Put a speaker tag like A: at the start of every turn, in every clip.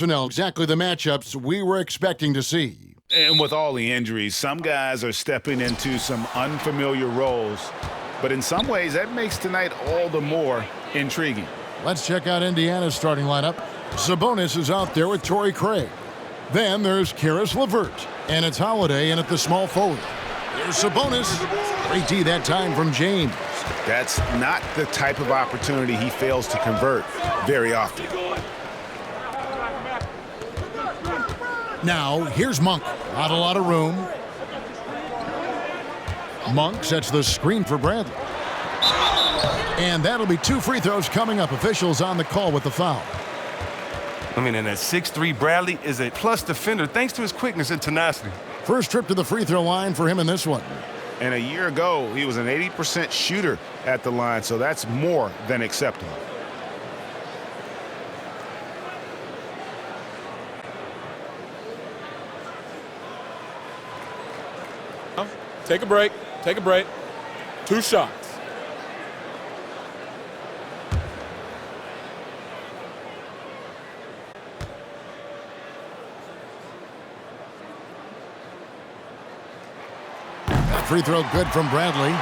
A: Personnel, exactly the matchups we were expecting to see.
B: And with all the injuries, some guys are stepping into some unfamiliar roles. But in some ways, that makes tonight all the more intriguing.
A: Let's check out Indiana's starting lineup. Sabonis is out there with Torrey Craig. Then there's Karis LeVert. And it's Holiday in at the small forward. There's Sabonis. Great D that time from James.
B: That's not the type of opportunity he fails to convert very often.
A: Now, here's Monk. Not a lot of room. Monk sets the screen for Bradley. And that'll be 2 free throws coming up. Officials on the call with the foul.
C: I mean, and that 6'3" Bradley is a plus defender thanks to his quickness and tenacity.
A: First trip to the free throw line for him in this one.
B: And a year ago, he was an 80% shooter at the line, so that's more than acceptable.
D: Take a break. Take a break. 2 shots.
A: Free throw good from Bradley.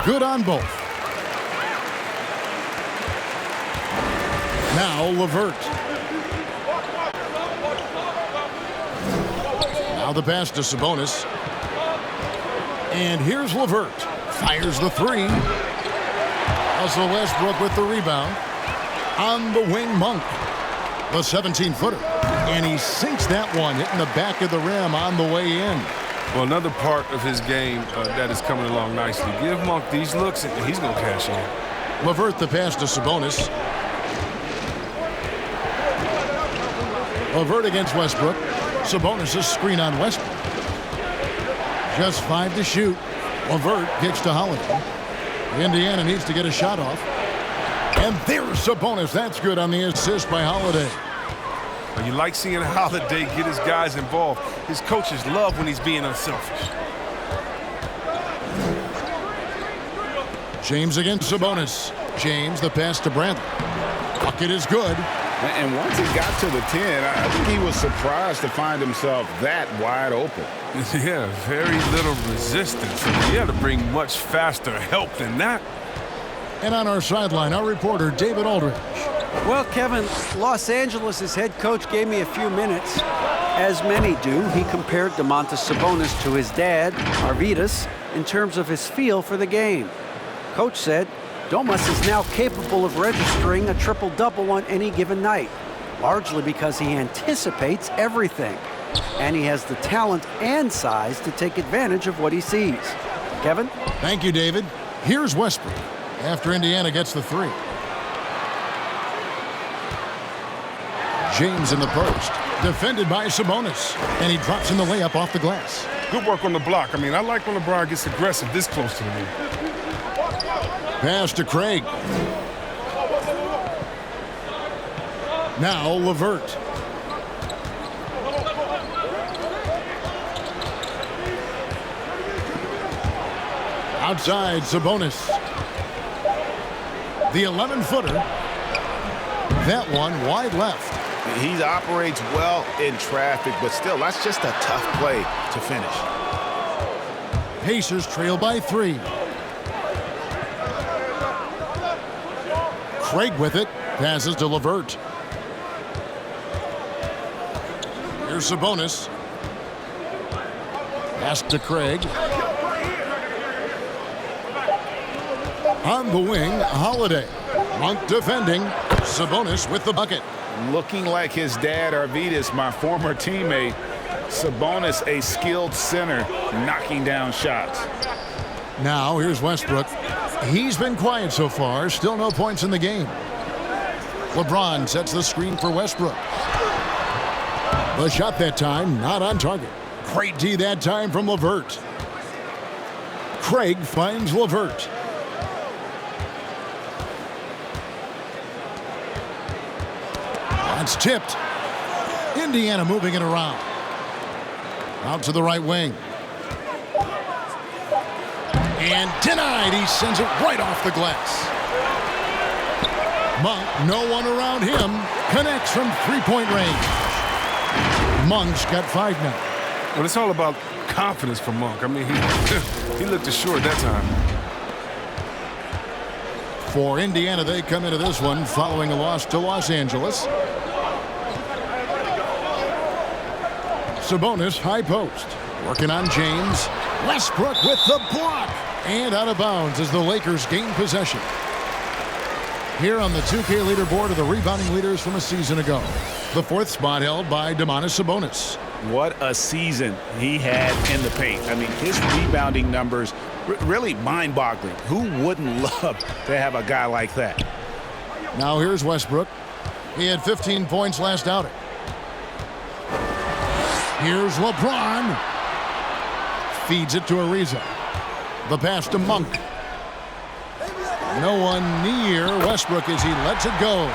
A: Good on both. Now LeVert. Now the pass to Sabonis. And here's LeVert. Fires the 3. Russell Westbrook with the rebound. On the wing, Monk. The 17-footer. And he sinks that one, hitting the back of the rim on the way in.
C: Well, another part of his game that is coming along nicely. Give Monk these looks, and he's going to cash in.
A: LeVert the pass to Sabonis. LeVert against Westbrook. Sabonis' screen on Westbrook. Just 5 to shoot. LeVert kicks to Holiday. Indiana needs to get a shot off. And there's Sabonis. That's good on the assist by Holiday.
C: You like seeing Holiday get his guys involved. His coaches love when he's being unselfish.
A: James against Sabonis. James the pass to Bradley. Bucket is good.
B: And once he got to the 10, I think he was surprised to find himself that wide open.
C: Yeah, very little resistance. He had to bring much faster help than that.
A: And on our sideline, our reporter, David Aldridge.
E: Well, Kevin, Los Angeles' head coach gave me a few minutes. As many do, he compared Domantas Sabonis to his dad, Arvydas, in terms of his feel for the game. Coach said, Domas is now capable of registering a triple-double on any given night, largely because he anticipates everything. And he has the talent and size to take advantage of what he sees. Kevin?
A: Thank you, David. Here's Westbrook after Indiana gets the 3. James in the post, defended by Sabonis, and he drops in the layup off the glass.
C: Good work on the block. I mean, I like when LeBron gets aggressive this close to the rim.
A: Pass to Craig. Now LeVert. Outside, Sabonis. The 11-footer. That one wide left.
B: He operates well in traffic, but still, that's just a tough play to finish.
A: Pacers trail by 3. Craig with it. Passes to LeVert. Here's Sabonis. Pass to Craig. On the wing, Holiday. Monk defending. Sabonis with the bucket.
B: Looking like his dad, Arvydas, my former teammate. Sabonis, a skilled center, knocking down shots.
A: Now, here's Westbrook. He's been quiet so far. Still no points in the game. LeBron sets the screen for Westbrook. The shot that time, not on target. Great D that time from LeVert. Craig finds LeVert. That's tipped. Indiana moving it around. Out to the right wing. And denied. He sends it right off the glass. Monk, no one around him, connects from three-point range. Monk's got 5 now.
C: Well, it's all about confidence for Monk. I mean, he looked assured that time.
A: For Indiana, they come into this one following a loss to Los Angeles. Sabonis, high post. Working on James. Westbrook with the block. And out of bounds as the Lakers gain possession. Here on the 2K leaderboard are the rebounding leaders from a season ago. The 4th spot held by Domantas Sabonis.
B: What a season he had in the paint. I mean, his rebounding numbers really mind-boggling. Who wouldn't love to have a guy like that?
A: Now here's Westbrook. He had 15 points last outing. Here's LeBron. Feeds it to Ariza. The pass to Monk. No one near Westbrook as he lets it go.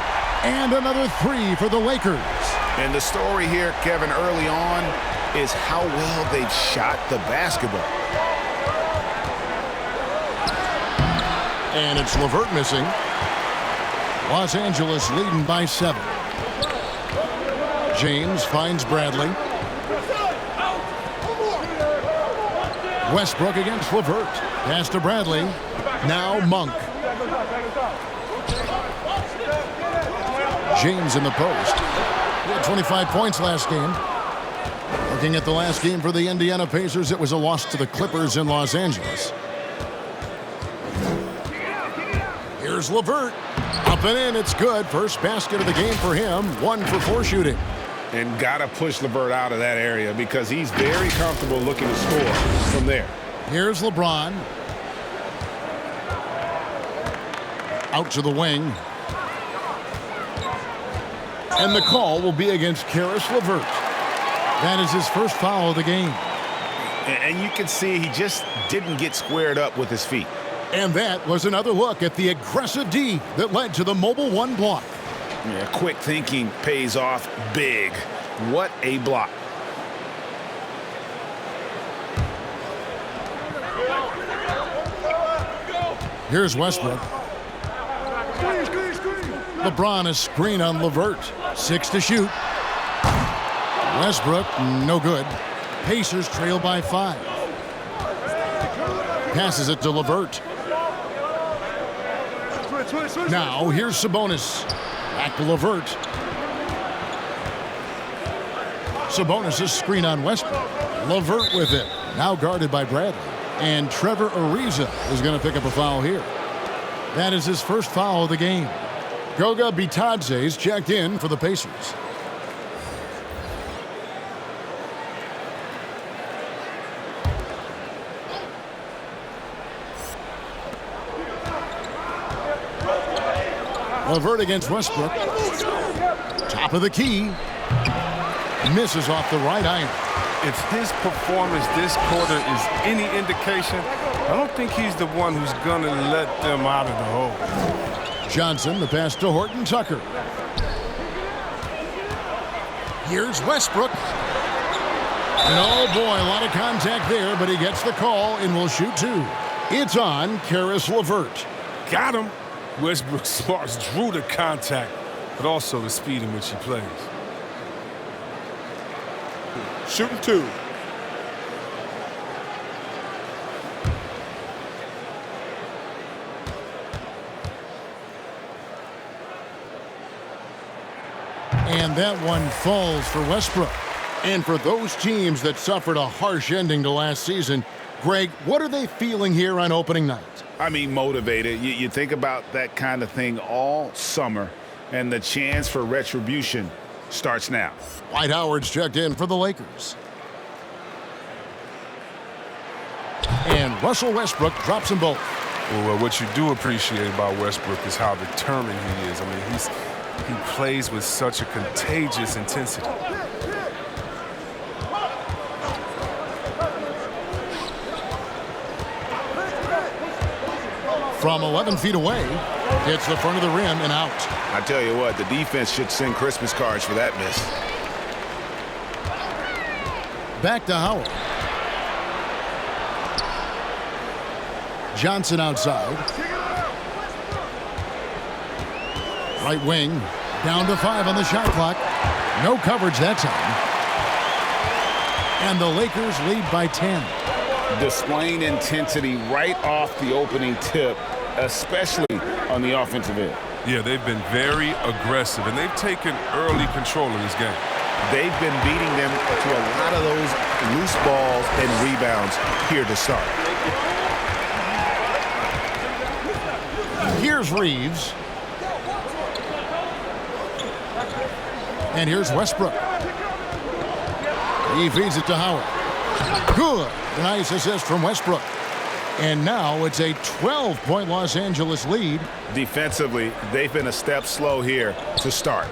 A: And another 3 for the Lakers.
B: And the story here, Kevin, early on is how well they've shot the basketball.
A: And it's LeVert missing. Los Angeles leading by 7. James finds Bradley. Westbrook against LeVert. Pass to Bradley. Now Monk. James in the post. He had 25 points last game. Looking at the last game for the Indiana Pacers, it was a loss to the Clippers in Los Angeles. Here's LeVert. Up and in, it's good. First basket of the game for him. 1 for 4 shooting.
B: And got to push LeVert out of that area because he's very comfortable looking to score from there.
A: Here's LeBron. Out to the wing. And the call will be against Caris LeVert. That is his first foul of the game.
B: And you can see he just didn't get squared up with his feet.
A: And that was another look at the aggressive D that led to the mobile 1 block.
B: Yeah, quick thinking pays off big. What a block.
A: Here's Westbrook. LeBron is screen on LeVert. 6 to shoot. Westbrook, no good. Pacers trail by 5. Passes it to LeVert. Now here's Sabonis. Back to LeVert. Sabonis is screen on Westbrook. LeVert with it. Now guarded by Bradley. And Trevor Ariza is going to pick up a foul here. That is his first foul of the game. Goga Bitadze's checked in for the Pacers. LeVert against Westbrook. Top of the key. Misses off the right iron.
C: If his performance this quarter is any indication, I don't think he's the one who's going to let them out of the hole.
A: Johnson, the pass to Horton Tucker. Here's Westbrook. And oh boy, a lot of contact there, but he gets the call and will shoot 2. It's on Caris LeVert.
C: Got him. Westbrook's smarts drew the contact, but also the speed in which he plays.
D: Shooting 2.
A: And that one falls for Westbrook. And for those teams that suffered a harsh ending to last season, Greg, what are they feeling here on opening night?
B: I mean, motivated. You think about that kind of thing all summer, and the chance for retribution starts now.
A: Dwight Howard's checked in for the Lakers. And Russell Westbrook drops them both.
C: Well, what you do appreciate about Westbrook is how determined he is. I mean, he plays with such a contagious intensity.
A: From 11 feet away, hits the front of the rim and out.
B: I tell you what, the defense should send Christmas cards for that miss.
A: Back to Howard. Johnson outside. Right wing, down to 5 on the shot clock. No coverage that time. And the Lakers lead by 10.
B: Displaying intensity right off the opening tip, especially on the offensive end.
C: Yeah, they've been very aggressive, and they've taken early control of this game.
B: They've been beating them to a lot of those loose balls and rebounds here to start.
A: Here's Reeves. And here's Westbrook. He feeds it to Howard. Good. Nice assist from Westbrook. And now it's a 12-point Los Angeles lead.
B: Defensively, they've been a step slow here to start.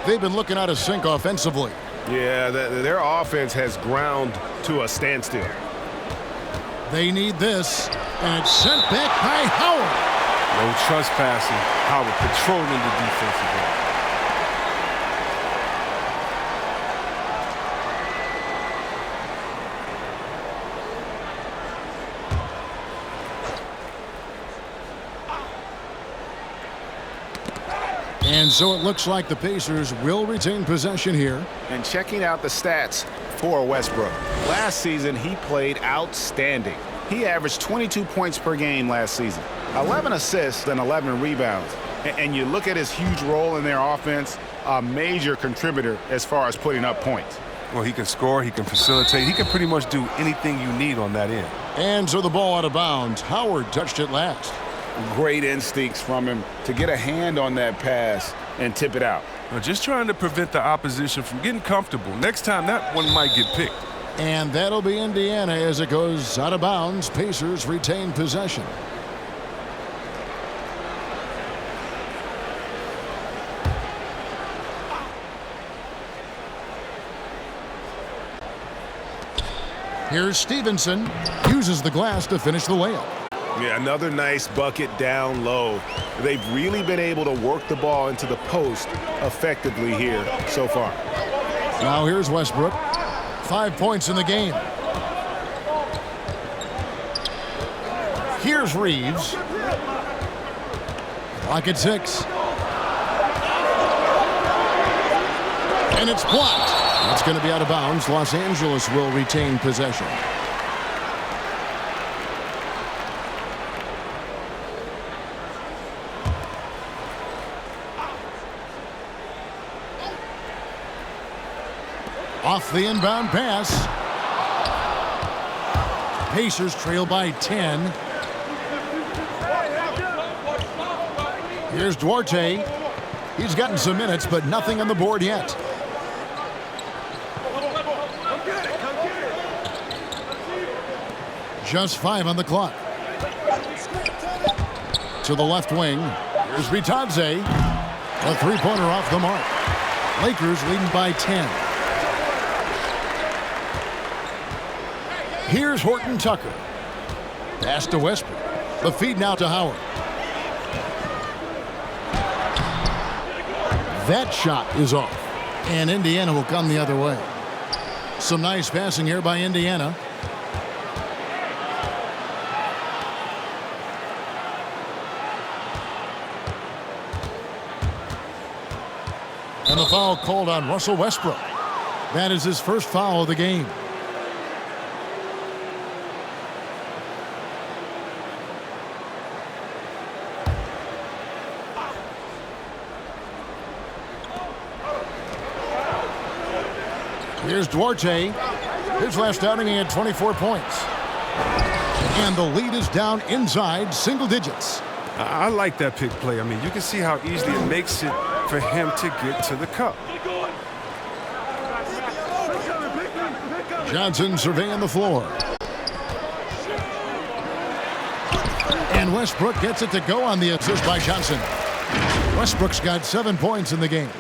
A: They've been looking out of sync offensively.
B: Yeah, their offense has ground to a standstill.
A: They need this. And it's sent back by Howard.
C: No trespassing. Howard patrolling the defensive end.
A: And so it looks like the Pacers will retain possession here.
B: And checking out the stats for Westbrook. Last season, he played outstanding. He averaged 22 points per game last season, 11 assists and 11 rebounds. And you look at his huge role in their offense, a major contributor as far as putting up points.
C: Well, he can score, he can facilitate, he can pretty much do anything you need on that end.
A: And so the ball out of bounds. Howard touched it last.
B: Great instincts from him to get a hand on that pass and tip it out.
C: Well, just trying to prevent the opposition from getting comfortable. Next time, that one might get picked.
A: And that'll be Indiana as it goes out of bounds. Pacers retain possession. Here's Stevenson. Uses the glass to finish the layup.
B: Yeah, another nice bucket down low. They've really been able to work the ball into the post effectively here so far.
A: Now here's Westbrook. 5 points in the game. Here's Reeves. Clock at 6. And it's blocked. That's going to be out of bounds. Los Angeles will retain possession. Off the inbound pass. Pacers trail by 10. Here's Duarte. He's gotten some minutes, but nothing on the board yet. Just 5 on the clock. To the left wing. Here's Bitadze. A three-pointer off the mark. Lakers leading by 10. Here's Horton Tucker. Pass to Westbrook. The feed now to Howard. That shot is off. And Indiana will come the other way. Some nice passing here by Indiana. And the foul called on Russell Westbrook. That is his first foul of the game. Here's Duarte. His last outing, he had 24 points. And the lead is down inside single digits.
C: I like that pick play. I mean, you can see how easily it makes it for him to get to the cup.
A: Johnson surveying the floor. And Westbrook gets it to go on the assist by Johnson. Westbrook's got 7 points in the game.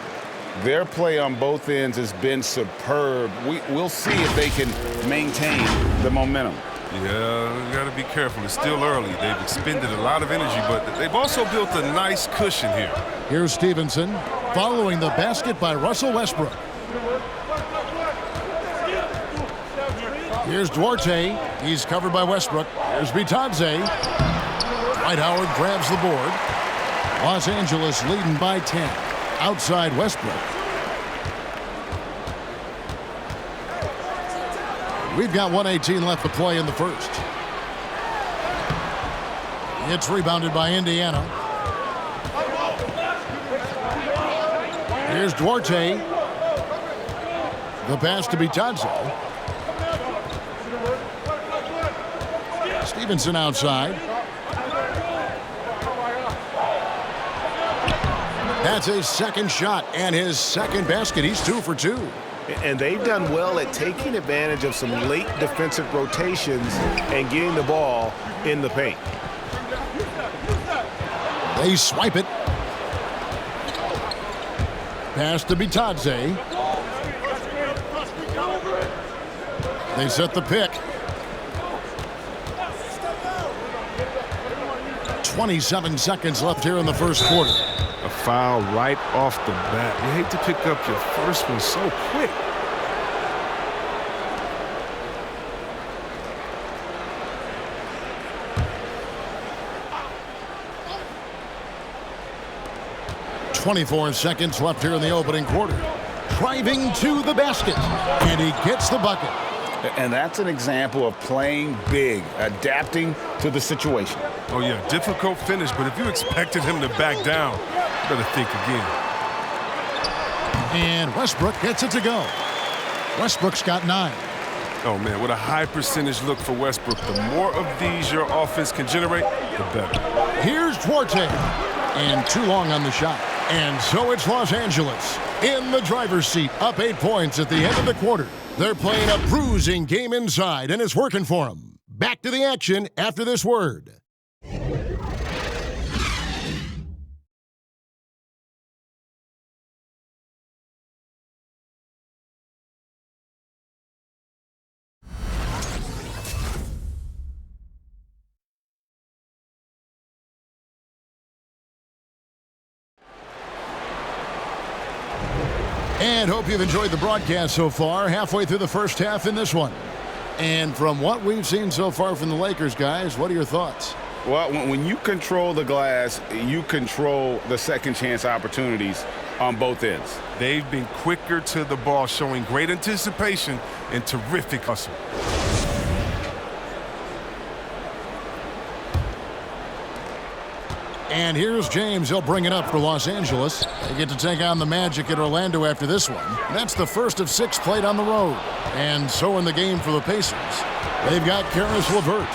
B: Their play on both ends has been superb. We'll see if they can maintain the momentum.
C: Yeah, you got to be careful. It's still early. They've expended a lot of energy, but they've also built a nice cushion here.
A: Here's Stevenson following the basket by Russell Westbrook. Here's Duarte. He's covered by Westbrook. Here's Bitadze. Dwight Howard grabs the board. Los Angeles leading by 10. Outside Westbrook. We've got 1:18 left to play in the first. It's rebounded by Indiana. Here's Duarte. The pass to Bitadze. Stevenson outside. That's his second shot and his second basket. He's 2 for 2.
B: And they've done well at taking advantage of some late defensive rotations and getting the ball in the paint.
A: They swipe it. Pass to Bitadze. They set the pick. 27 seconds left here in the first quarter.
C: A foul right off the bat. You hate to pick up your first one so quick.
A: .24 seconds left here in the opening quarter. Driving to the basket, and he gets the bucket.
B: And that's an example of playing big, adapting to the situation.
C: Oh, yeah, difficult finish, but if you expected him to back down, you better think again.
A: And Westbrook gets it to go. Westbrook's got 9.
C: Oh, man, what a high percentage look for Westbrook. The more of these your offense can generate, the better.
A: Here's Duarte. And too long on the shot. And so it's Los Angeles in the driver's seat, up 8 points at the end of the quarter. They're playing a bruising game inside, and it's working for them. Back to the action after this word. And hope you've enjoyed the broadcast so far. Halfway through the first half in this one. And from what we've seen so far from the Lakers, guys, what are your thoughts?
B: Well, when you control the glass, you control the second chance opportunities on both ends.
C: They've been quicker to the ball, showing great anticipation and terrific hustle.
A: And here's James. He'll bring it up for Los Angeles. They get to take on the Magic at Orlando after this one. That's the first of 6 played on the road. And so in the game for the Pacers, they've got Karis LeVert.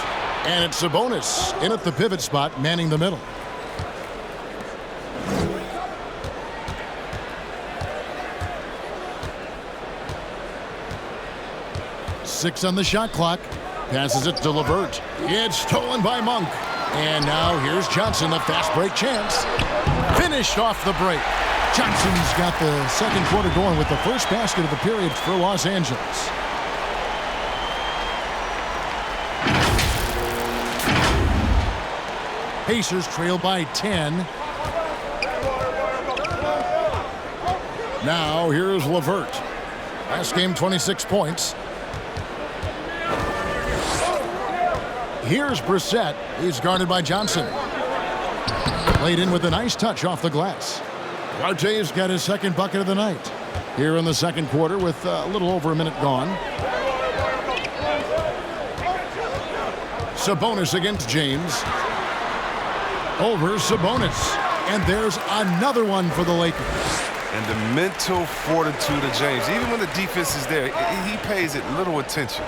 A: And it's Sabonis in at the pivot spot, manning the middle. Six on the shot clock. Passes it to LeVert. It's stolen by Monk. And now here's Johnson, the fast break chance. Finished off the break. Johnson's got the second quarter going with the first basket of the period for Los Angeles. Pacers trail by 10. Now here's LeVert. Last game, 26 points. Here's Brissett. He's guarded by Johnson. Played in with a nice touch off the glass. Duarte's got his second bucket of the night. Here in the second quarter with a little over a minute gone. Sabonis against James. Over Sabonis. And there's another one for the Lakers.
C: And the mental fortitude of James. Even when the defense is there, he pays it little attention.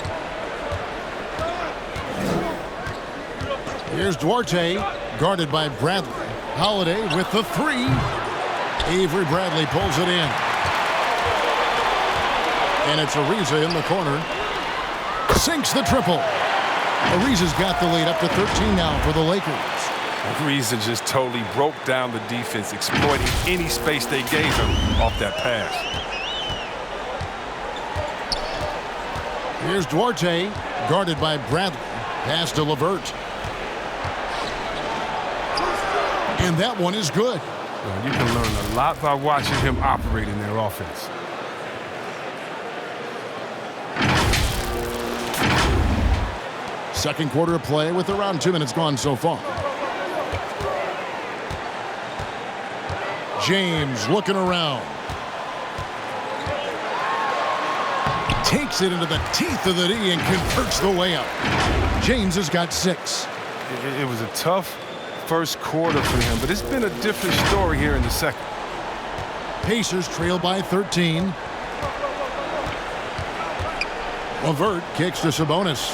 A: Here's Duarte, guarded by Bradley. Holiday with the three. Avery Bradley pulls it in. And it's Ariza in the corner. Sinks the triple. Ariza's got the lead up to 13 now for the Lakers.
C: Ariza just totally broke down the defense, exploiting any space they gave him off that pass.
A: Here's Duarte, guarded by Bradley. Pass to Levert. And that one is good.
C: You can learn a lot by watching him operate in their offense.
A: Second quarter of play with around 2 minutes gone so far. James looking around. Takes it into the teeth of the D and converts the layup. James has got 6.
C: It was a tough first quarter for him, but it's been a different story here in the second.
A: Pacers trail by 13. Levert kicks to Sabonis.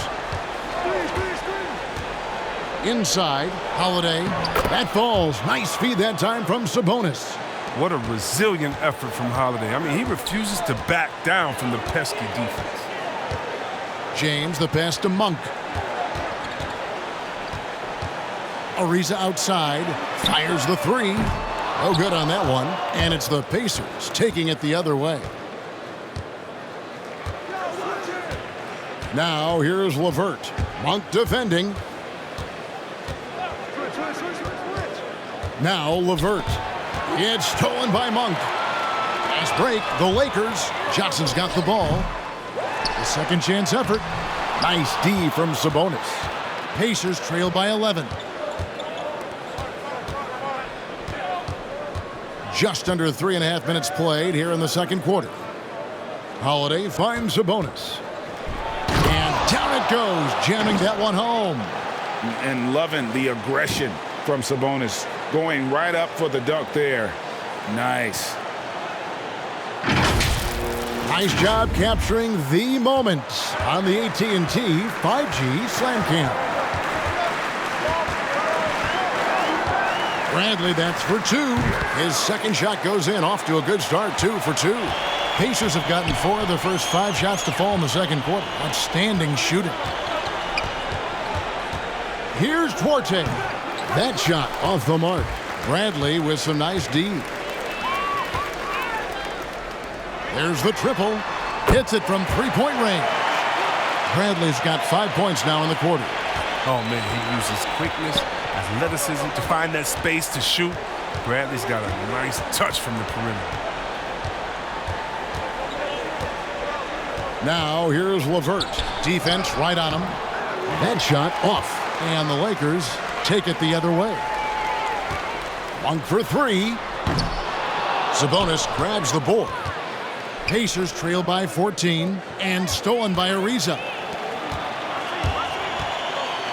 A: Inside, Holiday. That falls. Nice feed that time from Sabonis.
C: What a resilient effort from Holiday. I mean, he refuses to back down from the pesky defense.
A: James, the pass to Monk. Ariza outside, fires the 3. No good on that one. And it's the Pacers taking it the other way. Now here's Levert. Monk defending. Now Levert. It's stolen by Monk. Nice break. The Lakers. Johnson's got the ball. The second chance effort. Nice D from Sabonis. Pacers trail by 11. Just under 3.5 minutes played here in the second quarter. Holiday finds Sabonis. And down it goes, jamming that one home.
B: And loving the aggression from Sabonis. Going right up for the dunk there. Nice.
A: Nice job capturing the moment on the AT&T 5G Slam Cam. Bradley, that's for 2. His second shot goes in, off to a good start, 2 for 2. Pacers have gotten 4 of their first 5 shots to fall in the second quarter. Outstanding shooting. Here's Duarte. That shot off the mark. Bradley with some nice D. There's the triple. Hits it from 3-point range. Bradley's got 5 points now in the quarter.
C: Oh, man, he uses quickness, athleticism to find that space to shoot. Bradley's got a nice touch from the perimeter. Now here's Levert. Defense right on him. That shot off. And the Lakers take it the other way. Monk for 3. Sabonis grabs the board. Pacers trail by 14 and stolen by Ariza.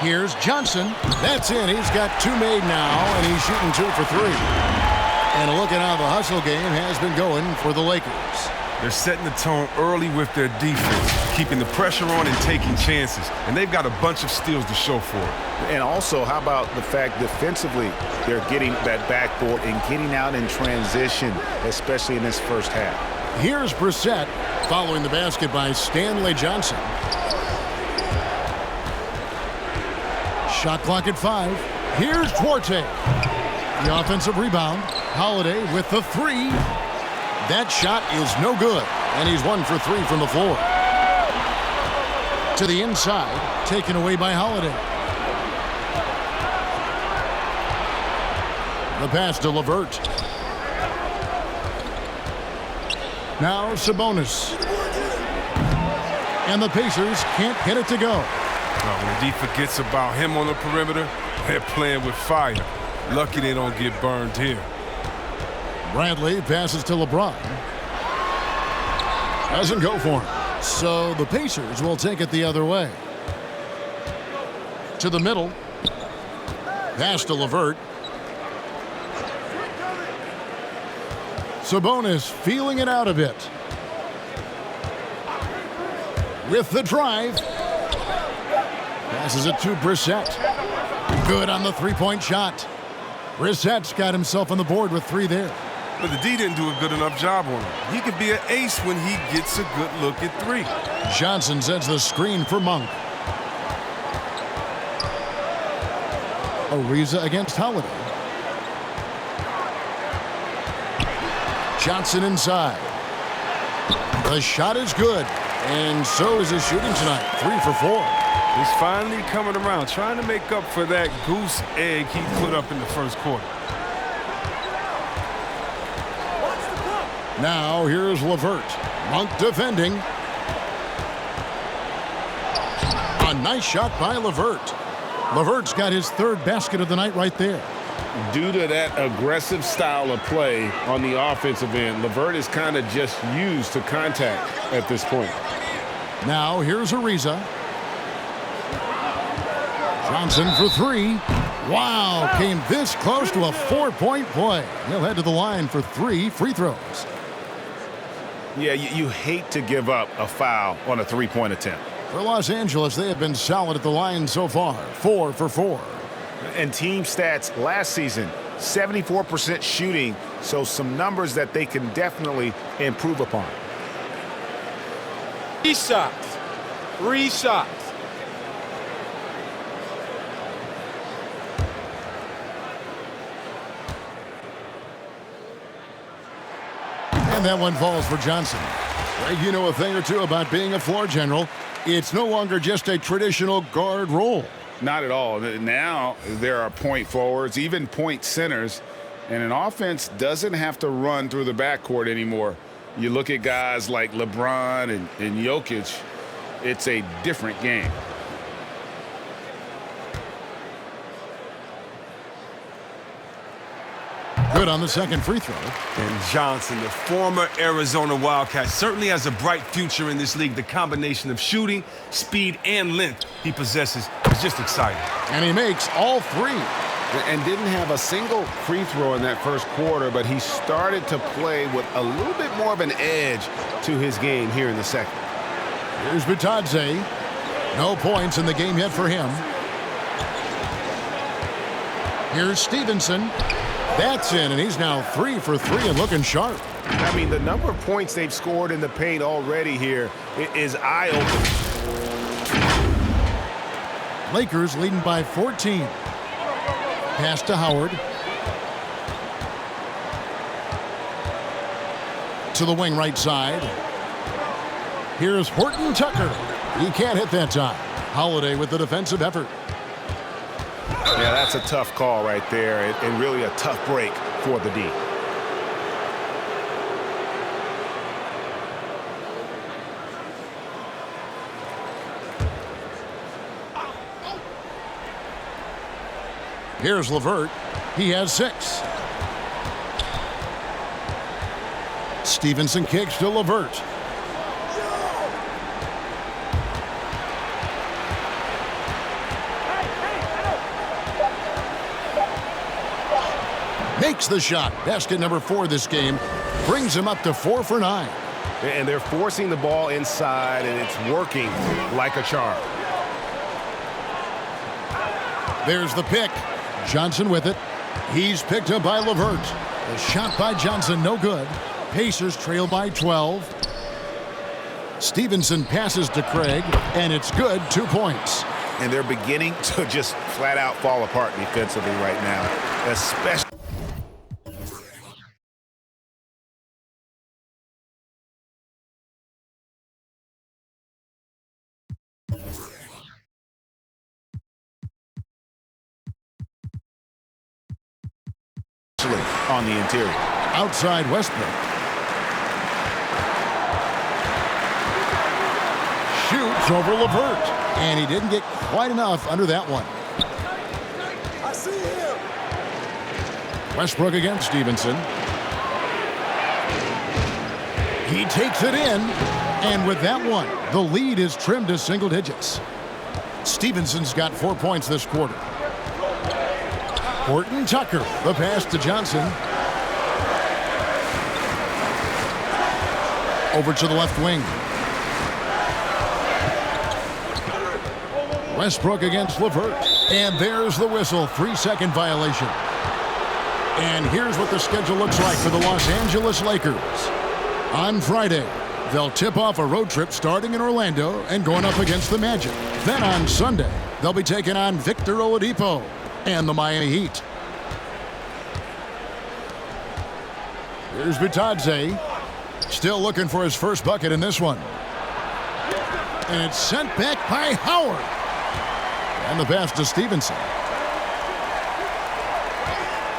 C: Here's Johnson. That's in. He's got 2 made now, and he's shooting 2 for 3. And look at how the hustle game has been going for the Lakers. They're setting the tone early with their defense, keeping the pressure on and taking chances. And they've got a bunch of steals to show for it.
B: And also, how about the fact defensively they're getting that backboard and getting out in transition, especially in this first half.
A: Here's Brissett following the basket by Stanley Johnson. Shot clock at 5. Here's Duarte. The offensive rebound. Holiday with the 3. That shot is no good, and he's 1 for 3 from the floor. To the inside, taken away by Holiday. The pass to Levert. Now Sabonis. And the Pacers can't get it to go.
C: When the D forgets about him on the perimeter, they're playing with fire. Lucky they don't get burned here.
A: Bradley passes to LeBron. Doesn't go for him. So the Pacers will take it the other way. To the middle. Pass to Levert. Sabonis feeling it out a bit. With the drive. Passes it to Brissett. Good on the 3-point shot. Brissett's got himself on the board with 3 there.
C: But the D didn't do a good enough job on him. He could be an ace when he gets a good look at 3.
A: Johnson sends the screen for Monk. Ariza against Holiday. Johnson inside. The shot is good, and so is his shooting tonight. 3 for 4.
C: He's finally coming around, trying to make up for that goose egg he put up in the first quarter.
A: Now here's LeVert. Monk defending. A nice shot by LeVert. LeVert's got his third basket of the night right there.
B: Due to that aggressive style of play on the offensive end, LeVert is kind of just used to contact at this point.
A: Now here's Ariza. Johnson for three. Wow, came this close to a 4-point play. He'll head to the line for 3 free throws.
B: Yeah, you hate to give up a foul on a three-point attempt.
A: For Los Angeles, they have been solid at the line so far, 4 for 4.
B: And team stats last season, 74% shooting, so some numbers that they can definitely improve upon.
D: 3 shots. 3 shots.
A: And that one falls for Johnson. Greg, you know a thing or two about being a floor general. It's no longer just a traditional guard role.
B: Not at all. Now there are point forwards, even point centers, and an offense doesn't have to run through the backcourt anymore. You look at guys like LeBron and Jokic, it's a different game.
A: Good on the second free throw.
C: And Johnson, the former Arizona Wildcat, certainly has a bright future in this league. The combination of shooting, speed, and length he possesses is just exciting.
A: And he makes all 3.
B: And didn't have a single free throw in that first quarter, but he started to play with a little bit more of an edge to his game here in the second.
A: Here's Bitadze. No points in the game yet for him. Here's Stevenson. That's in, and he's now 3 for 3 and looking sharp.
B: I mean, the number of points they've scored in the paint already here is eye-opening.
A: Lakers leading by 14. Pass to Howard. To the wing right side. Here's Horton Tucker. He can't hit that time. Holiday with the defensive effort.
B: Yeah, that's a tough call right there, and really a tough break for the D.
A: Here's LeVert. He has 6. Stevenson kicks to LeVert. Makes the shot. Basket number 4 this game. Brings him up to 4 for 9.
B: And they're forcing the ball inside, and it's working like a charm.
A: There's the pick. Johnson with it. He's picked up by LeVert. The shot by Johnson, no good. Pacers trail by 12. Stevenson passes to Craig, and it's good, 2 points.
B: And they're beginning to just flat out fall apart defensively right now, especially. On the interior.
A: Outside Westbrook. Shoots over LeVert. And he didn't get quite enough under that one.
F: I see him.
A: Westbrook against Stevenson. He takes it in. And with that one, the lead is trimmed to single digits. Stevenson's got 4 points this quarter. Horton Tucker, the pass to Johnson. Over to the left wing. Westbrook against LeVert. And there's the whistle, 3-second violation. And here's what the schedule looks like for the Los Angeles Lakers. On Friday, they'll tip off a road trip starting in Orlando and going up against the Magic. Then on Sunday, they'll be taking on Victor Oladipo and the Miami Heat. Here's Bitadze. Still looking for his first bucket in this one. And it's sent back by Howard. And the pass to Stevenson.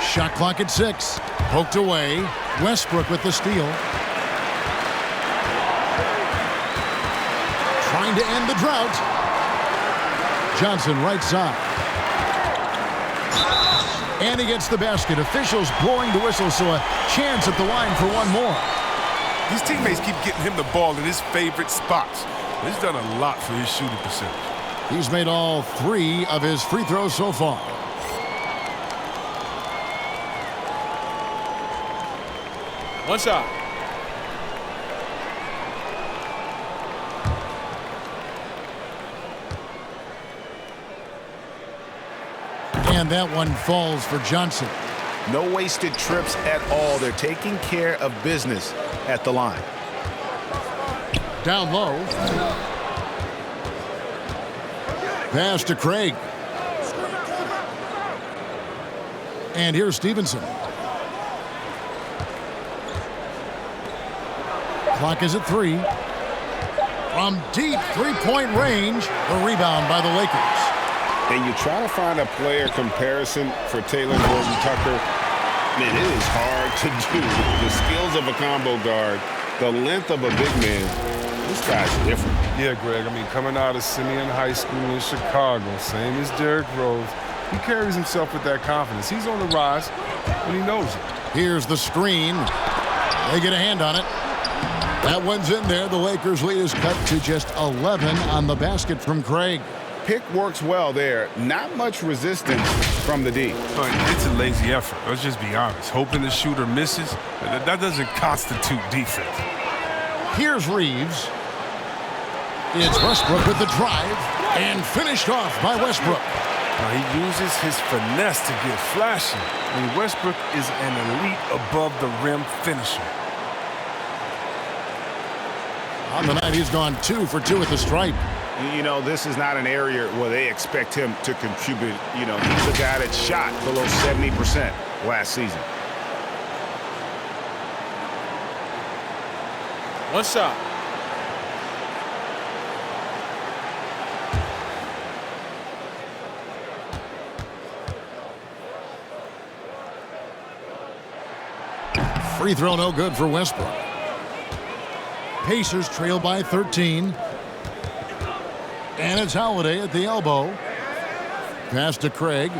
A: Shot clock at 6. Poked away. Westbrook with the steal. Trying to end the drought. Johnson right side. And he gets the basket. Officials blowing the whistle, so a chance at the line for one more.
C: His teammates keep getting him the ball in his favorite spots. He's done a lot for his shooting percentage.
A: He's made all 3 of his free throws so far.
D: One shot.
A: And that one falls for Johnson.
B: No wasted trips at all. They're taking care of business at the line.
A: Down low. Pass to Craig. And here's Stevenson. Clock is at 3. From deep three-point range, the rebound by the Lakers.
G: And you try to find a player comparison for Taylor Horton-Tucker. Man, it is hard to do. The skills of a combo guard, the length of a big man, this guy's different.
C: Yeah, Greg, I mean, coming out of Simeon High School in Chicago, same as Derrick Rose, he carries himself with that confidence. He's on the rise, and he knows it.
A: Here's the screen. They get a hand on it. That one's in there. The Lakers' lead is cut to just 11 on the basket from Craig.
B: Pick works well there. Not much resistance from the D.
C: But it's a lazy effort. Let's just be honest. Hoping the shooter misses, that doesn't constitute defense.
A: Here's Reeves. It's Westbrook with the drive and finished off by Westbrook.
C: Now he uses his finesse to get flashy. I mean, Westbrook is an elite above the rim finisher.
A: On the night, he's gone 2 for 2 at the stripe.
B: You know, this is not an area where they expect him to contribute. You know, he's a guy that shot below 70% last season.
D: One shot.
A: Free throw no good for Westbrook. Pacers trail by 13. And it's Holiday at the elbow. Pass to Craig.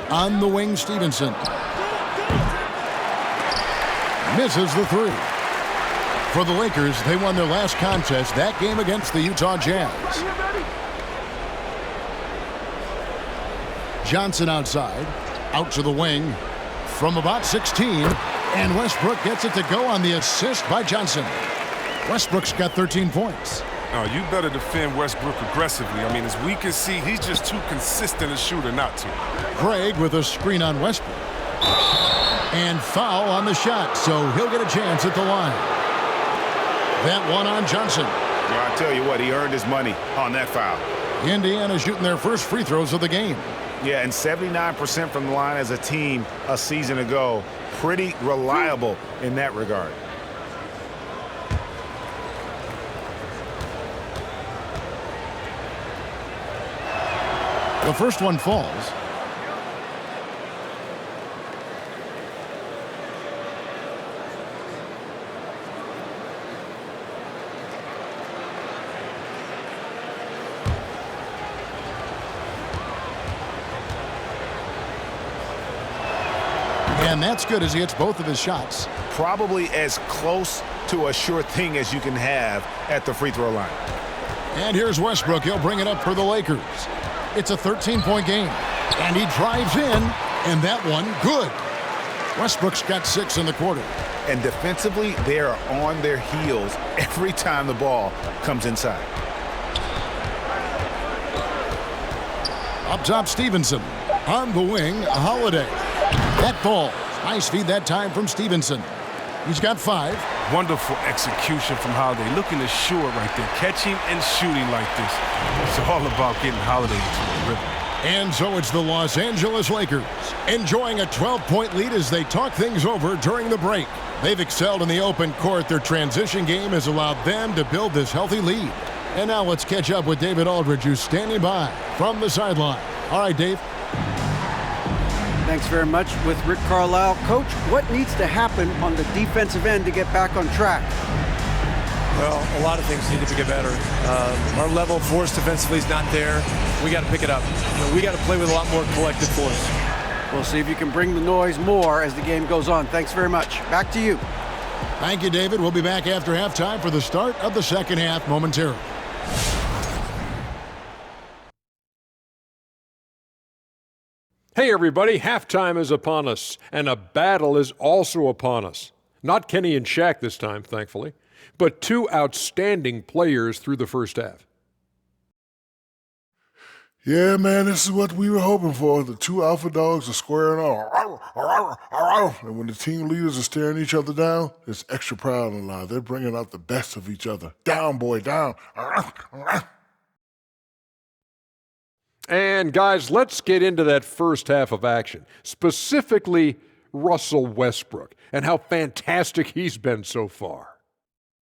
A: On the wing, Stevenson. Misses the 3. For the Lakers, they won their last contest, that game against the Utah Jazz. Johnson outside. Out to the wing. From about 16. And Westbrook gets it to go on the assist by Johnson. Westbrook's got 13 points.
C: Oh, you better defend Westbrook aggressively. I mean, as we can see, he's just too consistent a shooter not to.
A: Craig with a screen on Westbrook. And foul on the shot, so he'll get a chance at the line. That one on Johnson.
B: Well, I'll tell you what, he earned his money on that foul.
A: Indiana shooting their first free throws of the game.
B: Yeah, and 79% from the line as a team a season ago. Pretty reliable in that regard.
A: The first one falls. And that's good as he hits both of his shots.
B: Probably as close to a sure thing as you can have at the free throw line.
A: And here's Westbrook. He'll bring it up for the Lakers. It's a 13-point game. And he drives in, and that one, good. Westbrook's got 6 in the quarter.
B: And defensively, they are on their heels every time the ball comes inside.
A: Up top, Stevenson. On the wing, Holiday. That ball. Nice feed that time from Stevenson. He's got 5.
C: Wonderful execution from Holiday. Looking assured right there. Catching and shooting like this. It's all about getting Holiday into the rhythm.
A: And so it's the Los Angeles Lakers enjoying a 12-point lead as they talk things over during the break. They've excelled in the open court. Their transition game has allowed them to build this healthy lead. And now let's catch up with David Aldridge, who's standing by from the sideline. All right, Dave.
E: Thanks very much. With Rick Carlisle. Coach, what needs to happen on the defensive end to get back on track?
H: Well, a lot of things need to get better. Our level of force defensively is not there. We got to pick it up. We got to play with a lot more collective force.
E: We'll see if you can bring the noise more as the game goes on. Thanks very much. Back to you.
A: Thank you, David. We'll be back after halftime for the start of the second half momentarily.
I: Hey, everybody. Halftime is upon us, and a battle is also upon us. Not Kenny and Shaq this time, thankfully, but two outstanding players through the first half.
J: Yeah, man, this is what we were hoping for. The two alpha dogs are squaring off. And when the team leaders are staring each other down, there's extra pride on the line. They're bringing out the best of each other. Down, boy, down.
I: And, guys, let's get into that first half of action, specifically Russell Westbrook and how fantastic he's been so far.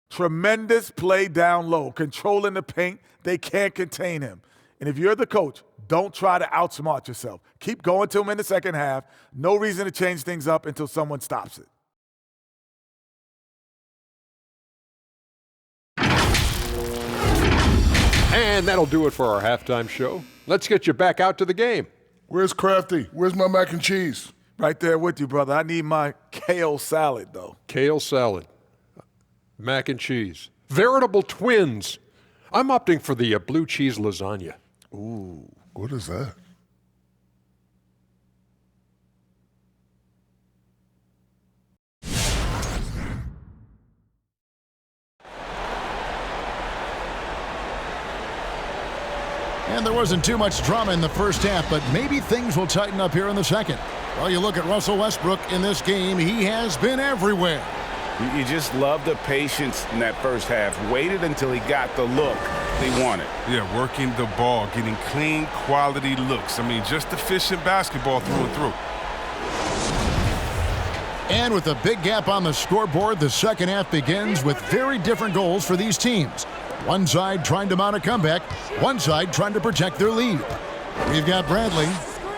K: Tremendous play down low, controlling the paint. They can't contain him. And if you're the coach, don't try to outsmart yourself. Keep going to him in the second half. No reason to change things up until someone stops it.
I: And that'll do it for our halftime show. Let's get you back out to the game.
J: Where's Crafty? Where's my mac and cheese?
K: Right there with you, brother. I need my kale salad, though.
I: Kale salad, mac and cheese. Veritable twins. I'm opting for the blue cheese lasagna.
J: Ooh, what is that?
A: And there wasn't too much drama in the first half, but maybe things will tighten up here in the second. Well, you look at Russell Westbrook in this game, he has been everywhere.
B: You just love the patience in that first half. Waited until he got the look they wanted.
L: Yeah, working the ball, getting clean, quality looks. I mean, just efficient basketball through and through.
A: And with a big gap on the scoreboard, the second half begins with very different goals for these teams. One side trying to mount a comeback, one side trying to protect their lead. We've got Bradley.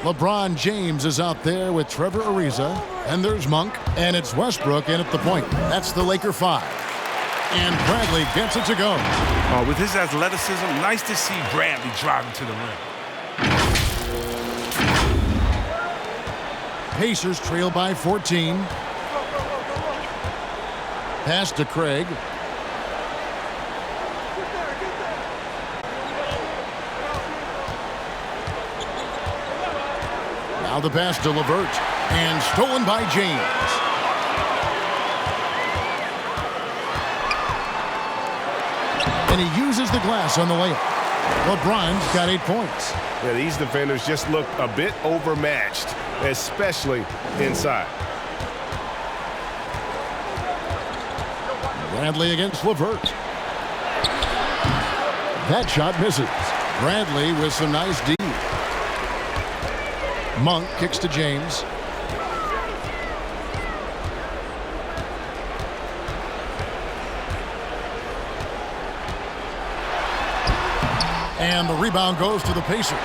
A: LeBron James is out there with Trevor Ariza. And there's Monk. And it's Westbrook in at the point. That's the Laker 5. And Bradley gets it to go.
L: With his athleticism, nice to see Bradley driving to the rim.
A: Pacers trail by 14. Pass to Craig. Now the pass to LeVert, and stolen by James. And he uses the glass on the layup. LeBron's got 8 points.
B: Yeah, these defenders just look a bit overmatched, especially inside.
A: Bradley against LeVert. That shot misses. Bradley with some nice D. Monk kicks to James. And the rebound goes to the Pacers.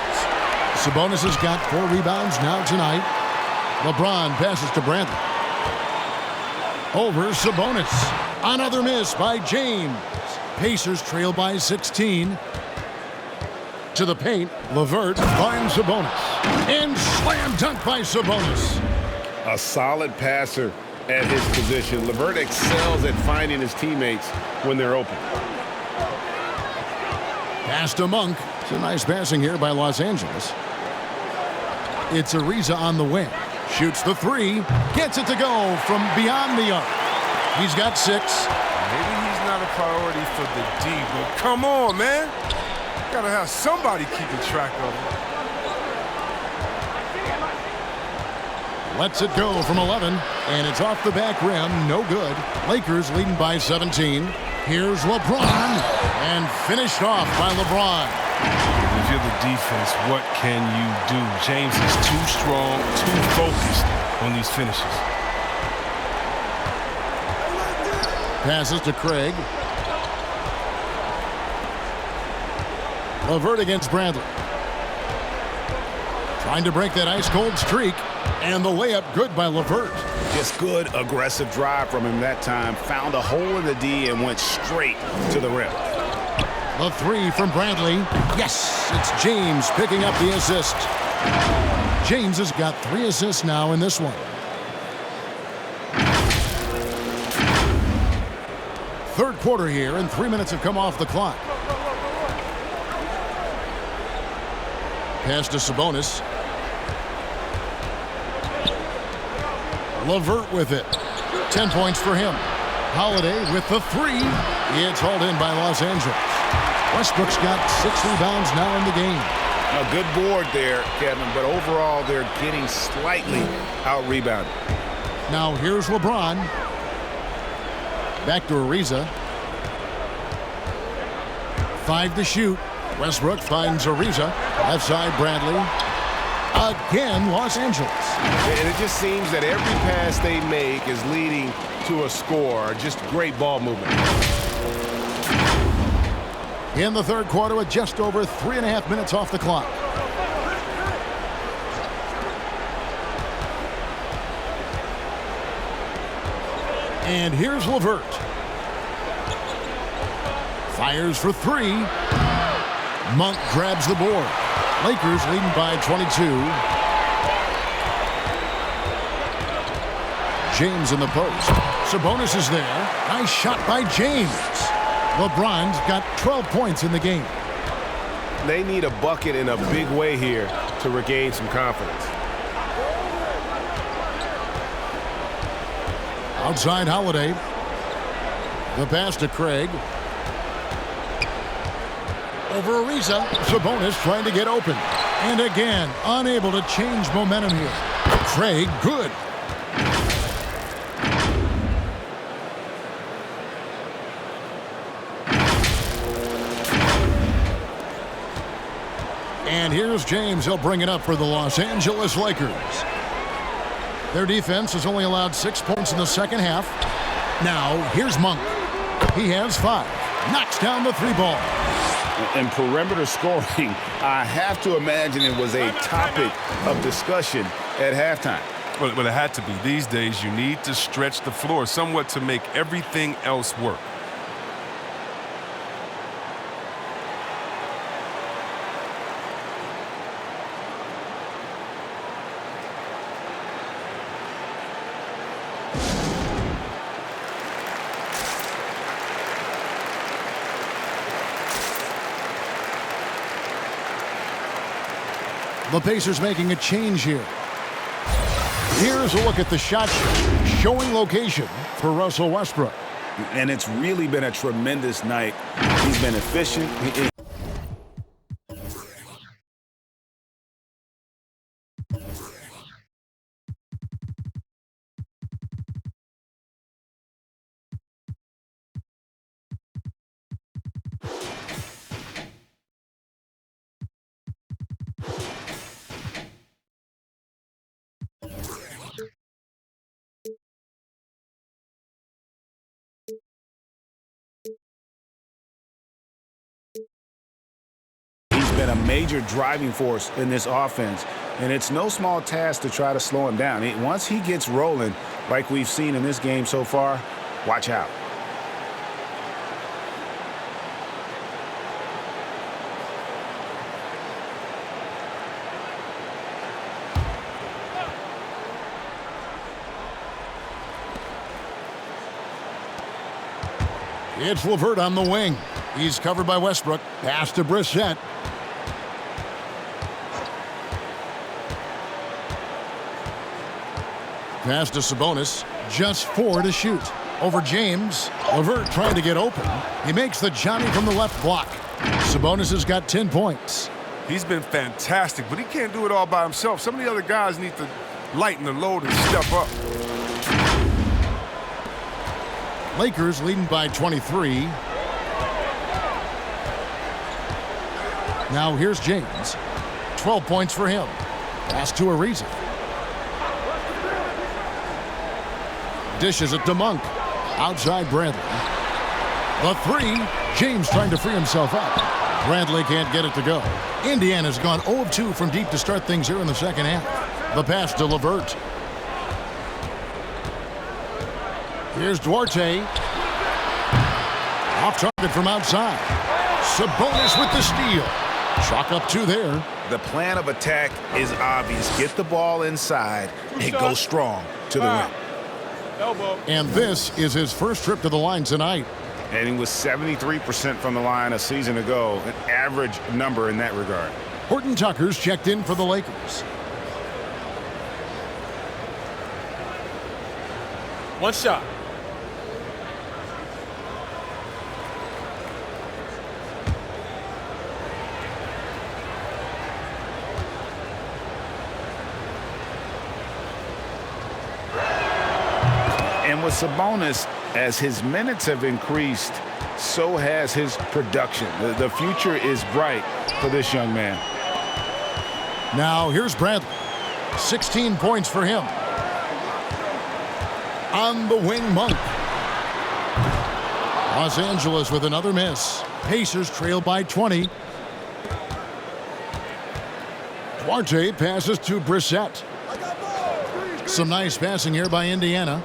A: Sabonis has got 4 rebounds now tonight. LeBron passes to Bradley. Over Sabonis. Another miss by James. Pacers trail by 16. To the paint, LeVert finds Sabonis. And slam dunk by Sabonis.
B: A solid passer at his position. LeVert excels at finding his teammates when they're open.
A: Pass to Monk. It's a nice passing here by Los Angeles. It's Ariza on the wing. Shoots the 3. Gets it to go from beyond the arc. He's got 6.
L: Maybe he's not a priority for the D, but come on, man. Gotta have somebody keeping track of him.
A: Lets it go from 11, and it's off the back rim. No good. Lakers leading by 17. Here's LeBron, and finished off by LeBron.
L: If you're the defense, what can you do? James is too strong, too focused on these finishes.
A: Passes to Craig. LeVert against Bradley. Trying to break that ice-cold streak. And the layup good by LeVert.
B: Just good, aggressive drive from him that time. Found a hole in the D and went straight to the rim.
A: The three from Bradley. Yes, it's James picking up the assist. James has got 3 assists now in this one. Third quarter here, and 3 minutes have come off the clock. Pass to Sabonis. LeVert with it. 10 points for him. Holiday with the 3. It's hauled in by Los Angeles. Westbrook's got 6 rebounds now in the game.
B: A good board there, Kevin, but overall they're getting slightly out-rebounded.
A: Now here's LeBron. Back to Ariza. 5 to shoot. Westbrook finds Ariza. Left side, Bradley. Again, Los Angeles.
G: And it just seems that every pass they make is leading to a score. Just great ball movement.
A: In the third quarter with just over 3.5 minutes off the clock. And here's LeVert. Fires for 3. Monk grabs the board. Lakers leading by 22. James in the post. Sabonis is there. Nice shot by James. LeBron's got 12 points in the game.
G: They need a bucket in a big way here to regain some confidence.
A: Outside Holiday. The pass to Craig. Over Ariza. Sabonis trying to get open. And again, unable to change momentum here. Craig, good. And here's James. He'll bring it up for the Los Angeles Lakers. Their defense has only allowed 6 points in the second half. Now, here's Monk. He has 5. Knocks down the 3 ball.
B: And perimeter scoring, I have to imagine it was a topic of discussion at halftime.
L: Well, it had to be. These days, you need to stretch the floor somewhat to make everything else work.
A: The Pacers making a change here. Here's a look at the shot showing location for Russell Westbrook.
B: And it's really been a tremendous night. He's been efficient. Been a major driving force in this offense, and it's no small task to try to slow him down. Once he gets rolling, like we've seen in this game so far, watch out.
A: It's LeVert on the wing. He's covered by Westbrook. Pass to Brissett. Pass to Sabonis. Just 4 to shoot. Over James. LeVert trying to get open. He makes the Johnny from the left block. Sabonis has got 10 points.
L: He's been fantastic, but he can't do it all by himself. Some of the other guys need to lighten the load and step up.
A: Lakers leading by 23. Now here's James. 12 points for him. Pass to Ariza. Dishes it to Monk. Outside Bradley. The 3. James trying to free himself up. Bradley can't get it to go. Indiana's gone 0 of 2 from deep to start things here in the second half. The pass to Levert. Here's Duarte. Off target from outside. Sabonis with the steal. Chalk up 2 there.
B: The plan of attack is obvious. Get the ball inside and go strong to the rim.
A: And this is his first trip to the line tonight.
B: And he was 73% from the line a season ago, an average number in that regard.
A: Horton Tucker's checked in for the Lakers.
D: One shot.
B: And with Sabonis, as his minutes have increased, so has his production. The future is bright for this young man.
A: Now here's Bradley. 16 points for him. On the wing, Monk. Los Angeles with another miss. Pacers trail by 20. Duarte passes to Brissett. Some nice passing here by Indiana.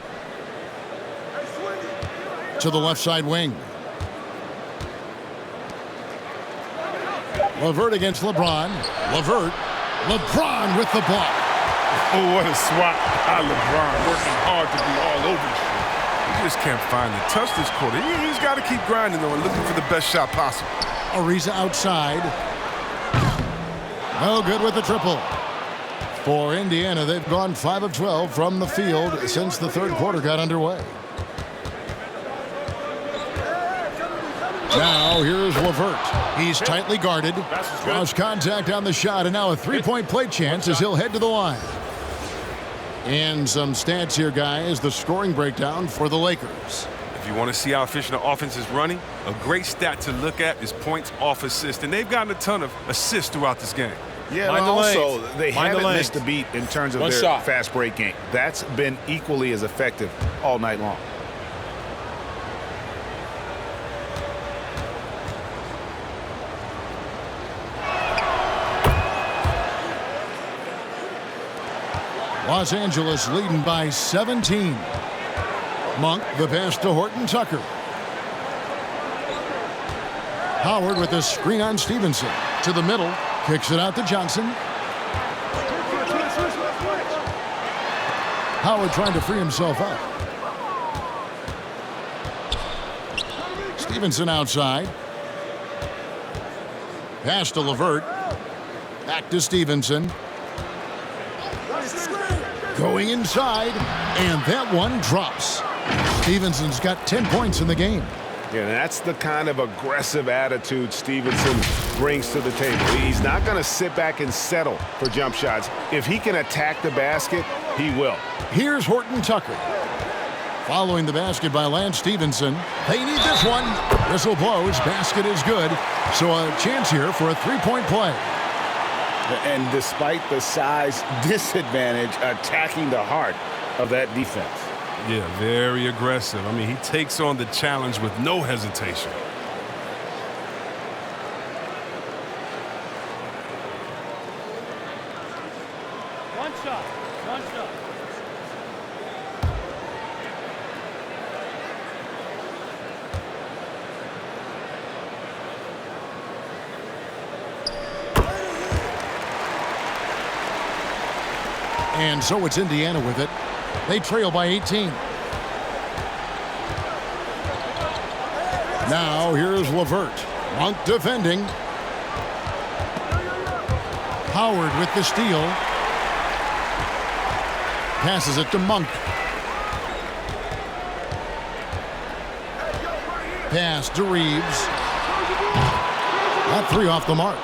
A: To the left side wing. Levert against LeBron. LeBron with the block.
L: Oh, what a swat by LeBron, working hard to be all over the show. He just can't find the touch this quarter. He's got to keep grinding, though, and looking for the best shot possible.
A: Ariza outside. No good with the triple. For Indiana, they've gone 5 of 12 from the field since the third quarter got underway. Now here's Levert. He's tightly guarded. Draws contact on the shot, and now a three-point play chance as he'll head to the line. And some stats here, guys. The scoring breakdown for the Lakers.
L: If you want to see how efficient the offense is running, a great stat to look at is points off assist. And they've gotten a ton of assists throughout this game.
B: Yeah, and also they haven't missed a beat in terms of their fast break game. That's been equally as effective all night long.
A: Los Angeles leading by 17. Monk, the pass to Horton Tucker. Howard with the screen on Stevenson. To the middle, kicks it out to Johnson. Howard trying to free himself up. Stevenson outside. Pass to Levert. Back to Stevenson. Going inside, and that one drops. Stevenson's got 10 points in the game.
B: Yeah, that's the kind of aggressive attitude Stevenson brings to the table. He's not going to sit back and settle for jump shots. If he can attack the basket, he will.
A: Here's Horton Tucker. Following the basket by Lance Stevenson. They need this one. Whistle blows. Basket is good. So a chance here for a three-point play.
B: And despite the size disadvantage, attacking the heart of that defense.
L: Yeah, very aggressive. I mean, he takes on the challenge with no hesitation.
M: One shot.
A: And so it's Indiana with it. They trail by 18. Now here's Levert. Monk defending. Howard with the steal. Passes it to Monk. Pass to Reeves. That three off the mark.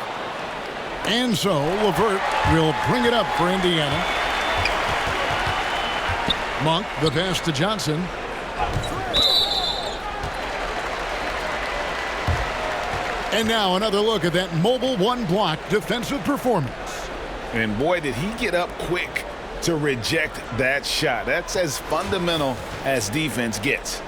A: And so Levert will bring it up for Indiana. Monk, the pass to Johnson. And now another look at that mobile one-block defensive performance.
B: And boy, did he get up quick to reject that shot. That's as fundamental as defense gets.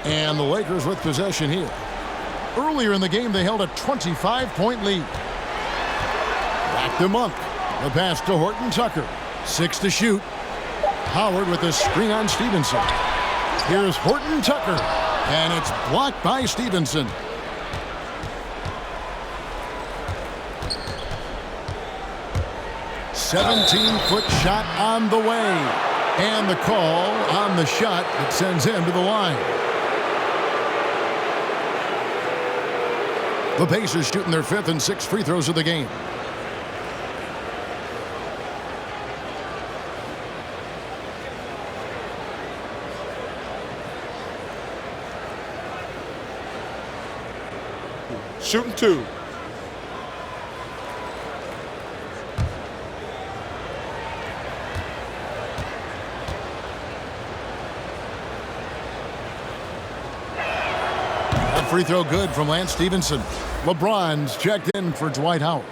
A: And the Lakers with possession here. Earlier in the game, they held a 25-point lead. Back to Monk. The pass to Horton Tucker. 6 to shoot. Howard with a screen on Stevenson. Here's Horton Tucker. And it's blocked by Stevenson. "17-foot shot on the way." And the call on the shot that sends him to the line. The Pacers shooting their 5th and 6th free throws of the game.
D: Shooting 2.
A: That free throw good from Lance Stevenson. LeBron's checked in for Dwight Howard.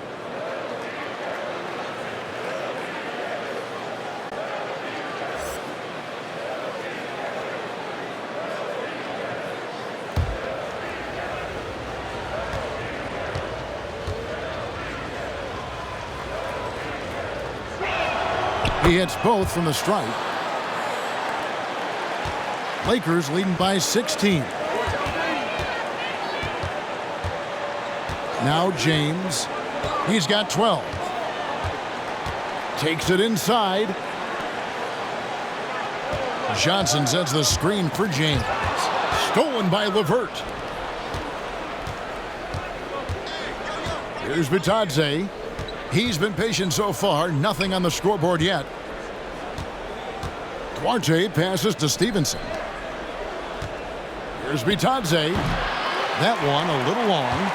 A: He hits both from the stripe. Lakers leading by 16. Now James. He's got 12. Takes it inside. Johnson sets the screen for James. Stolen by LeVert. Here's Bitadze. He's been patient so far. Nothing on the scoreboard yet. Duarte passes to Stevenson. Here's Bitadze. That one a little long.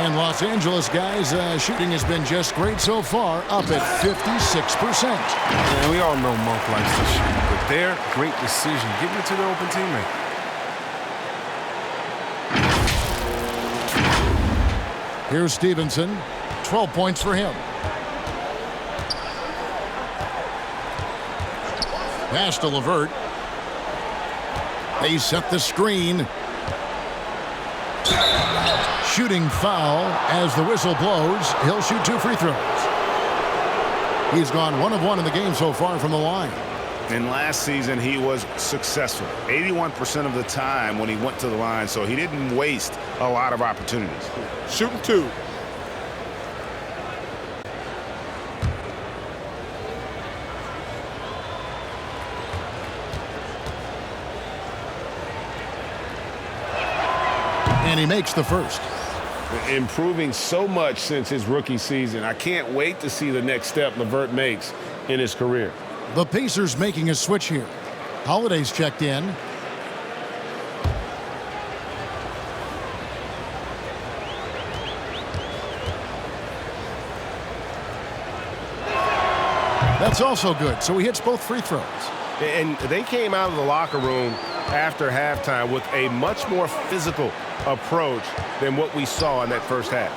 A: And Los Angeles guys, shooting has been just great so far, up at 56%.
L: And we all know Monk likes to shoot, but their great decision, giving it to the open teammate.
A: Here's Stevenson. 12 points for him. Pass to LeVert. They set the screen. Shooting foul as the whistle blows. He'll shoot 2 free throws. He's gone 1 of 1 in the game so far from the line.
B: And last season, he was successful 81% of the time when he went to the line, so he didn't waste a lot of opportunities.
D: Shooting 2.
A: And he makes the first.
G: Improving so much since his rookie season. I can't wait to see the next step LeVert makes in his career.
A: The Pacers making a switch here. Holiday's checked in. That's also good, so he hits both free throws.
G: And they came out of the locker room after halftime with a much more physical approach than what we saw in that first half.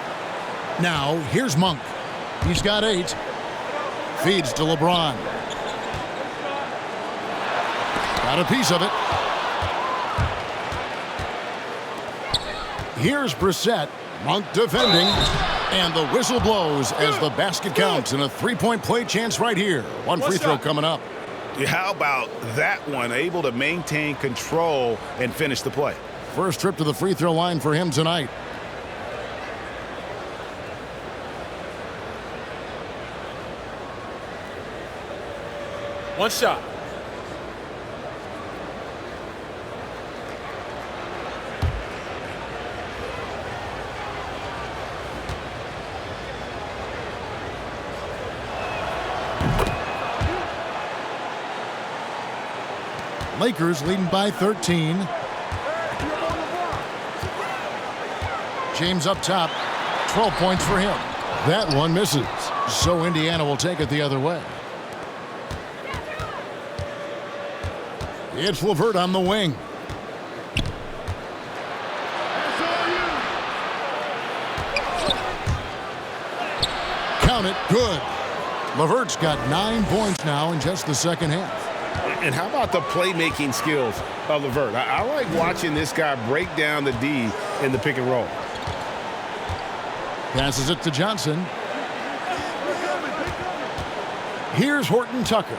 A: Now, here's Monk. He's got 8. Feeds to LeBron. Got a piece of it. Here's Brissett. Monk defending. And the whistle blows as the basket counts, and a 3-point play chance right here. One free throw coming up.
B: How about that one? Able to maintain control and finish the play.
A: First trip to the free throw line for him tonight.
D: One shot.
A: Lakers leading by 13. James up top. 12 points for him. That one misses. So Indiana will take it the other way. It's LeVert on the wing. Count it. Good. LeVert's got 9 points now in just the second half.
G: And how about the playmaking skills of LeVert? I like watching this guy break down the D in the pick and roll.
A: Passes it to Johnson. Here's Horton Tucker.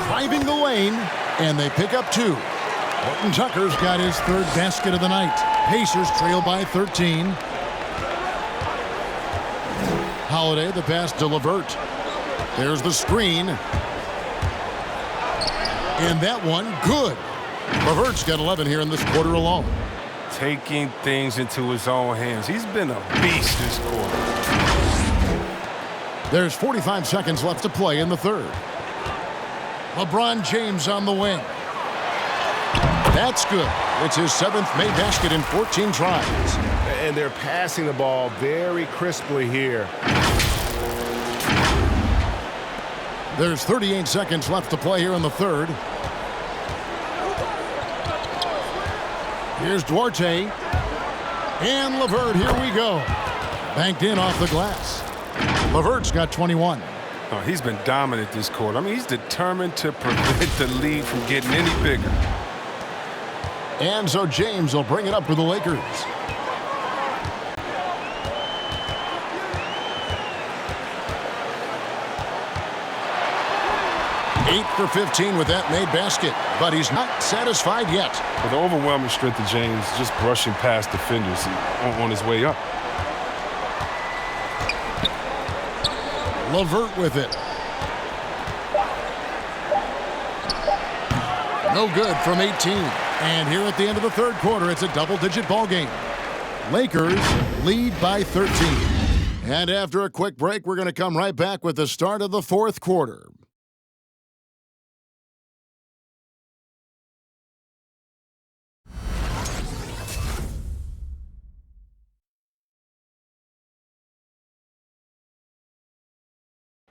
A: Driving the lane, and they pick up 2. Horton Tucker's got his 3rd basket of the night. Pacers trail by 13. Holiday, the pass to LeVert. There's the screen. And that one, good. LeVert's got 11 here in this quarter alone.
L: Taking things into his own hands. He's been a beast this quarter.
A: There's 45 seconds left to play in the 3rd. LeBron James on the wing. That's good. It's his 7th made basket in 14 tries.
B: And they're passing the ball very crisply here.
A: There's 38 seconds left to play here in the 3rd. Here's Duarte. And LeVert, here we go. Banked in off the glass. LeVert's got 21.
L: Oh, he's been dominant this quarter. I mean, he's determined to prevent the lead from getting any bigger.
A: And so James will bring it up for the Lakers. Eight for 15 with that made basket, but he's not satisfied yet.
L: With the overwhelming strength of James, just brushing past defenders on his way up.
A: LeVert with it. No good from 18. And here at the end of the 3rd quarter, it's a double-digit ball game. Lakers lead by 13. And after a quick break, we're going to come right back with the start of the 4th quarter.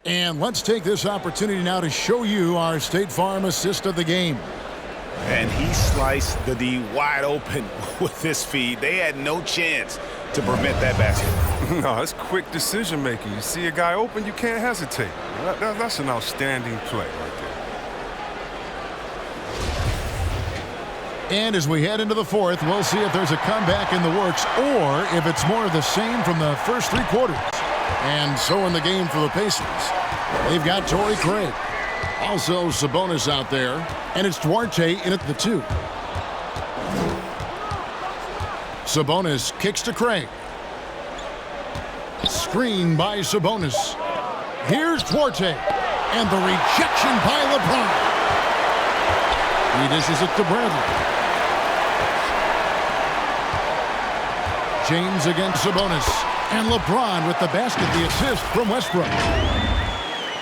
A: And let's take this opportunity now to show you our State Farm assist of the game.
B: And he sliced the D wide open with this feed. They had no chance to prevent that basket.
L: No, it's quick decision making. You see a guy open, you can't hesitate. That's an outstanding play right there.
A: And as we head into the 4th, we'll see if there's a comeback in the works or if it's more of the same from the first 3 quarters. And so in the game for the Pacers, they've got Torrey Craig. Also Sabonis out there. And it's Duarte in at the 2. Sabonis kicks to Craig. Screen by Sabonis. Here's Duarte. And the rejection by LeBron. He dishes it to Bradley. James against Sabonis. And LeBron with the basket, the assist from Westbrook.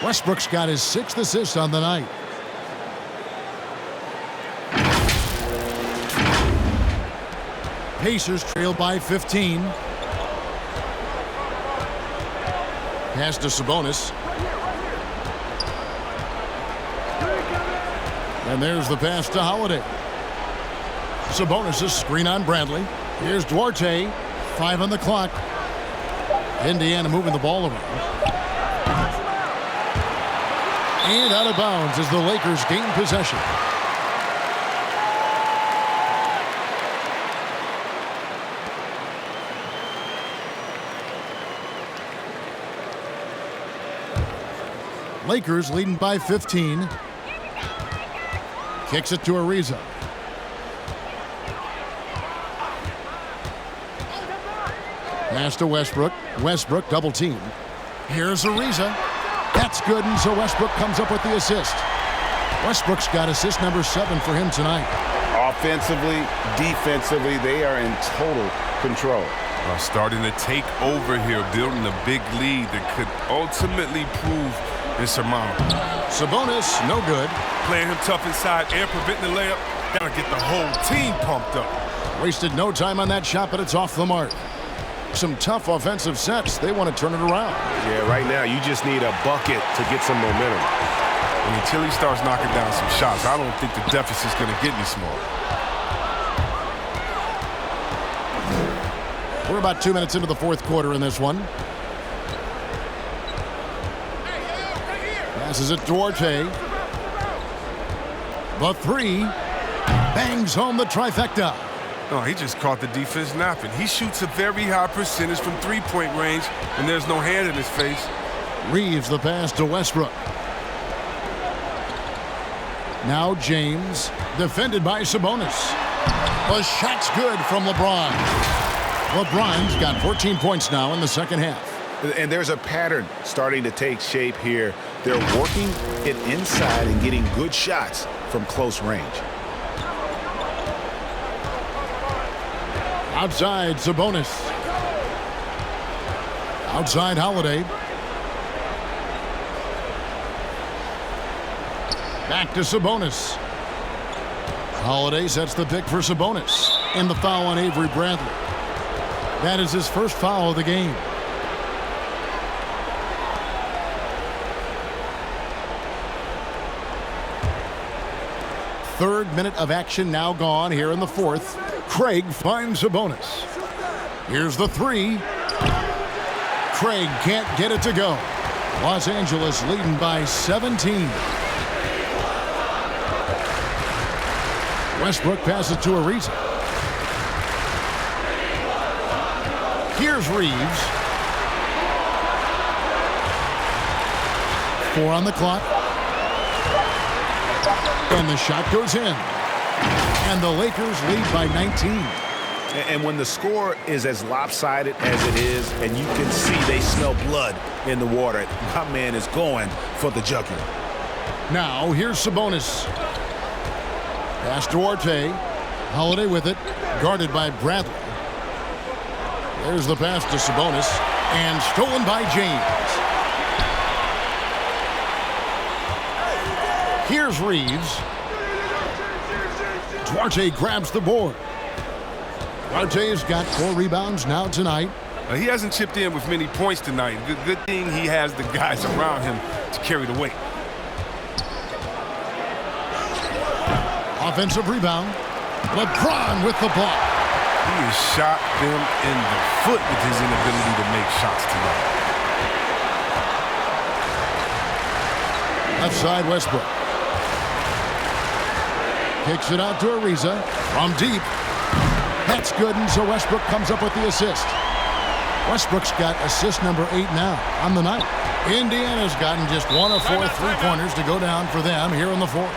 A: Westbrook's got his 6th assist on the night. Pacers trail by 15. Pass to Sabonis. And there's the pass to Holiday. Sabonis' screen on Bradley. Here's Duarte. 5 on the clock. Indiana moving the ball around. And out of bounds as the Lakers gain possession. Lakers leading by 15. Kicks it to Ariza. Pass to Westbrook. Westbrook double team. Here's Ariza. That's good, and so Westbrook comes up with the assist. Westbrook's got assist number 7 for him tonight.
B: Offensively, defensively, they are in total control.
L: Starting to take over here, building a big lead that could ultimately prove insurmountable.
A: Sabonis, no good.
L: Playing him tough inside and preventing the layup. That'll get the whole team pumped up.
A: Wasted no time on that shot, but it's off the mark. Some tough offensive sets. They want to turn it around.
B: Yeah, right now you just need a bucket to get some momentum.
L: And until he starts knocking down some shots, I don't think the deficit's going to get any smaller.
A: We're about 2 minutes into the 4th quarter in this one. Passes it Duarte. The three. Bangs home the trifecta.
L: Oh, he just caught the defense napping. He shoots a very high percentage from three-point range when there's no hand in his face.
A: Reeves the pass to Westbrook. Now James, defended by Sabonis. The shot's good from LeBron. LeBron's got 14 points now in the second half.
B: And there's a pattern starting to take shape here. They're working it inside and getting good shots from close range.
A: Outside, Sabonis. Outside, Holiday. Back to Sabonis. Holiday sets the pick for Sabonis. And the foul on Avery Bradley. That is his first foul of the game. Third minute of action now gone here in the fourth. Craig finds Sabonis. Here's the three. Craig can't get it to go. Los Angeles leading by 17. Westbrook passes to Ariza. Here's Reeves. 4 on the clock. And the shot goes in. And the Lakers lead by 19.
B: And when the score is as lopsided as it is, and you can see they smell blood in the water, my man is going for the jugular.
A: Now, here's Sabonis. Pass to Orte. Holiday with it. Guarded by Bradley. There's the pass to Sabonis. And stolen by James. Here's Reeves. Duarte grabs the board. Duarte's got 4 rebounds now tonight.
L: He hasn't chipped in with many points tonight. Good thing he has the guys around him to carry the weight.
A: Offensive rebound. LeBron with the block.
L: He has shot them in the foot with his inability to make shots tonight.
A: Left side, Westbrook. Kicks it out to Ariza from deep. That's good, and so Westbrook comes up with the assist. Westbrook's got assist number 8 now on the night. Indiana's gotten just 1 of 4 three-pointers to go down for them here in the fourth.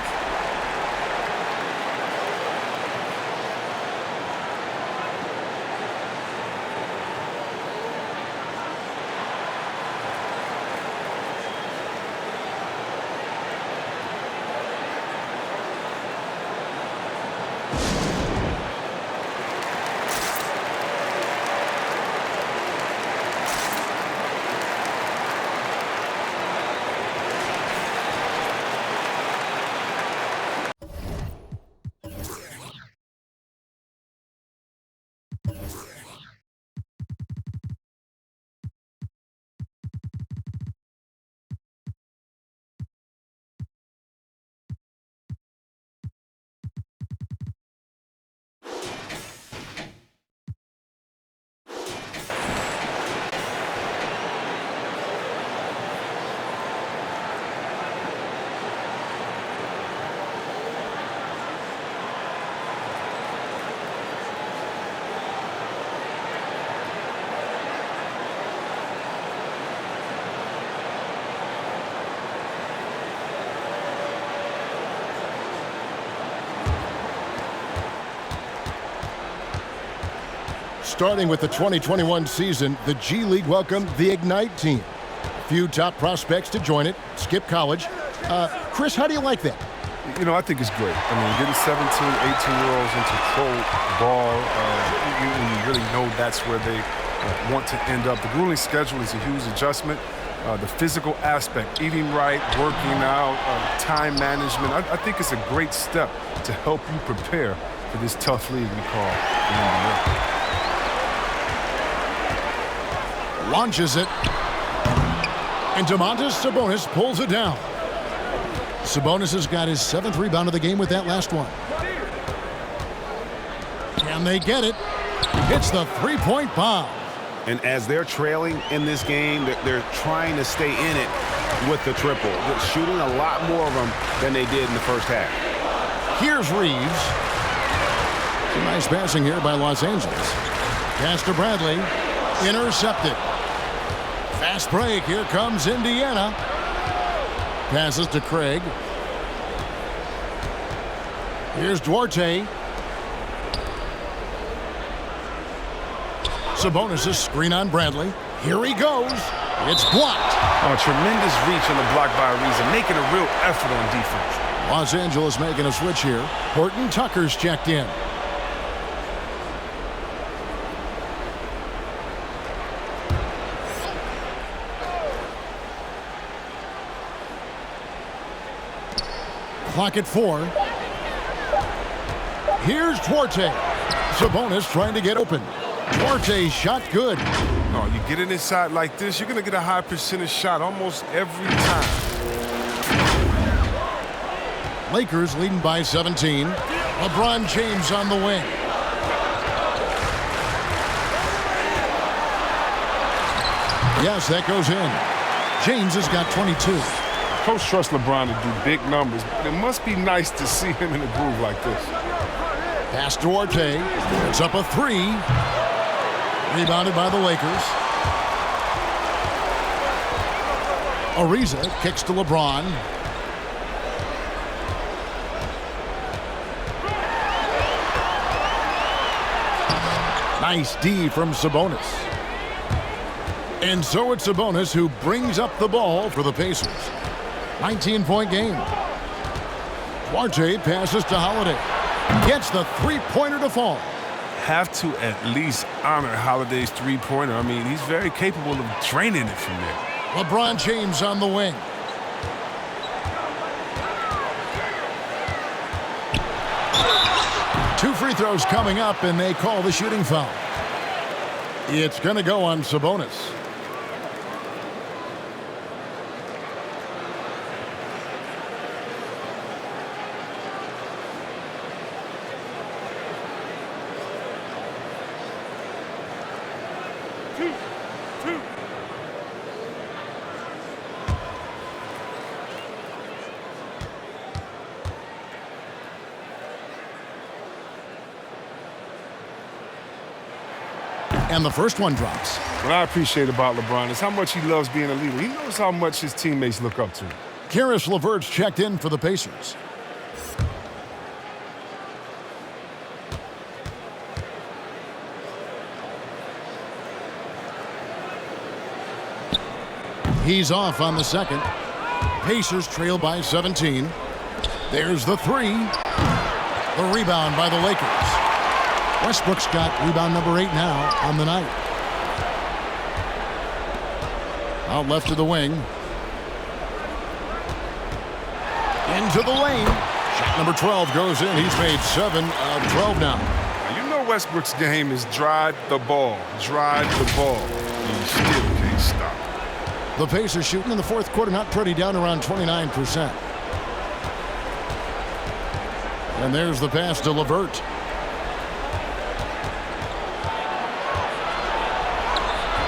A: Starting with the 2021 season, the G League welcomed the Ignite team. A few top prospects to join it, skip college. Chris, how do you like that?
L: You know, I think it's great. I mean, getting 17, 18-year-olds into pro ball, when you really know that's where they want to end up. The grueling schedule is a huge adjustment. The physical aspect, eating right, working out, time management, I think it's a great step to help you prepare for this tough league we call the NBA.
A: Launches it. And Domantas Sabonis pulls it down. Sabonis has got his 7th rebound of the game with that last one. Can they get it? It's the three-point bomb.
B: And as they're trailing in this game, they're trying to stay in it with the triple. They're shooting a lot more of them than they did in the first half.
A: Here's Reeves. Some nice passing here by Los Angeles. Pass to Bradley. Intercepted. Fast break. Here comes Indiana. Passes to Craig. Here's Duarte. Sabonis' screen on Bradley. Here he goes. It's blocked.
L: Oh, tremendous reach on the block by Ariza, making a real effort on defense.
A: Los Angeles making a switch here. Horton Tucker's checked in. Clock at 4. Here's Duarte. Sabonis trying to get open. Duarte shot good.
L: No, you get it inside like this, you're going to get a high percentage shot almost every time.
A: Lakers leading by 17. LeBron James on the wing. Yes, that goes in. James has got 22.
L: Coach trusts LeBron to do big numbers, but it must be nice to see him in a groove like this.
A: Pass to Duarte. It's up a 3. Rebounded by the Lakers. Ariza kicks to LeBron. Nice D from Sabonis. And so it's Sabonis who brings up the ball for the Pacers. 19-point game. Duarte passes to Holiday. Gets the three-pointer to fall.
L: Have to at least honor Holiday's three-pointer. I mean, he's very capable of draining it from there.
A: LeBron James on the wing. Two free throws coming up, and they call the shooting foul. It's going to go on Sabonis. And the first one drops.
L: What I appreciate about LeBron is how much he loves being a leader. He knows how much his teammates look up to him.
A: Karis LeVert's checked in for the Pacers. He's off on the second. Pacers trail by 17. There's the 3. The rebound by the Lakers. Westbrook's got rebound number 8 now on the night. Out left to the wing. Into the lane. Shot number 12 goes in. He's made 7 of 12 now.
L: You know Westbrook's game is drive the ball. Drive the ball. And you still can't stop.
A: The Pacers shooting in the fourth quarter, not pretty, down around 29%. And there's the pass to LeVert.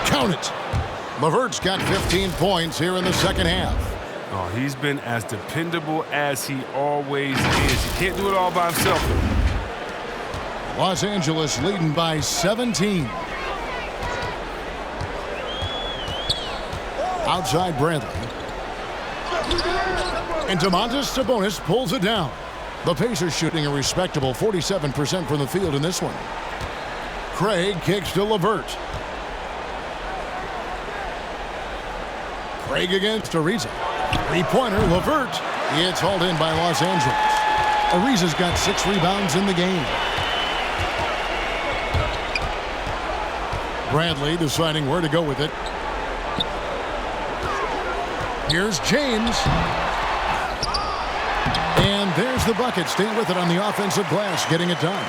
A: Count it. LeVert's got 15 points here in the second half.
L: Oh, he's been as dependable as he always is. He can't do it all by himself.
A: Los Angeles leading by 17. Outside Bradley. And Domantas Sabonis pulls it down. The Pacers shooting a respectable 47% from the field in this one. Craig kicks to LeVert. Craig against Ariza. Three-pointer, LeVert. It's hauled in by Los Angeles. Ariza's got 6 rebounds in the game. Bradley deciding where to go with it. Here's James. And there's the bucket. Staying with it on the offensive glass, getting it done.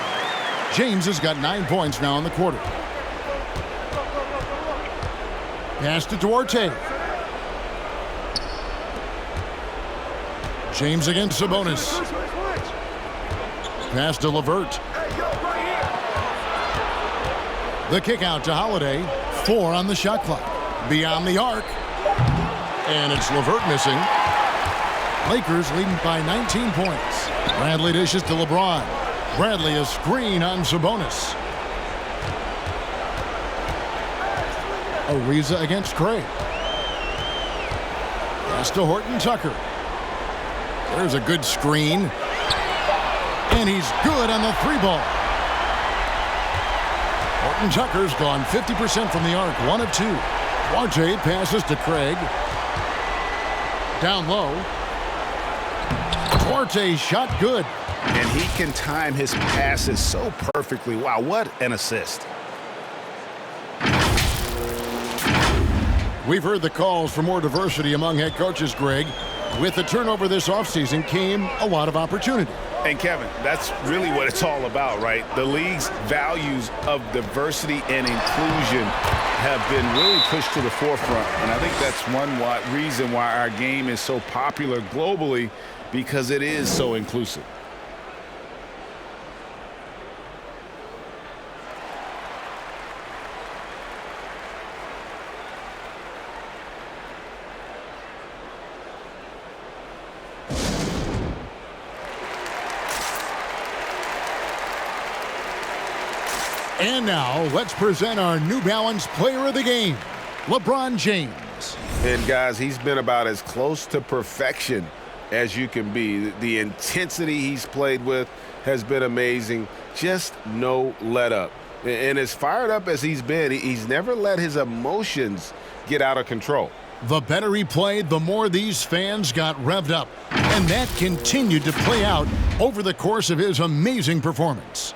A: James has got 9 points now in the quarter. Pass to Duarte. James against Sabonis. Pass to LeVert. The kick out to Holiday. 4 on the shot clock. Beyond the arc. And it's LeVert missing. Lakers leading by 19 points. Bradley dishes to LeBron. Bradley a screen on Sabonis. Ariza against Craig. Pass to Horton Tucker. There's a good screen. And he's good on the three ball. Horton Tucker's gone 50% from the arc, 1 of 2. Duarte passes to Craig. Down low. Duarte's shot good.
B: And he can time his passes so perfectly. Wow, what an assist.
A: We've heard the calls for more diversity among head coaches, Greg. With the turnover this offseason came a lot of opportunity.
B: And Kevin, that's really what it's all about, right? The league's values of diversity and inclusion have been really pushed to the forefront. And I think that's one reason why our game is so popular globally, because it is so inclusive.
A: And now, let's present our New Balance Player of the Game, LeBron James.
G: And guys, he's been about as close to perfection as you can be. The intensity he's played with has been amazing. Just no let up. And as fired up as he's been, he's never let his emotions get out of control.
A: The better he played, the more these fans got revved up. And that continued to play out over the course of his amazing performance.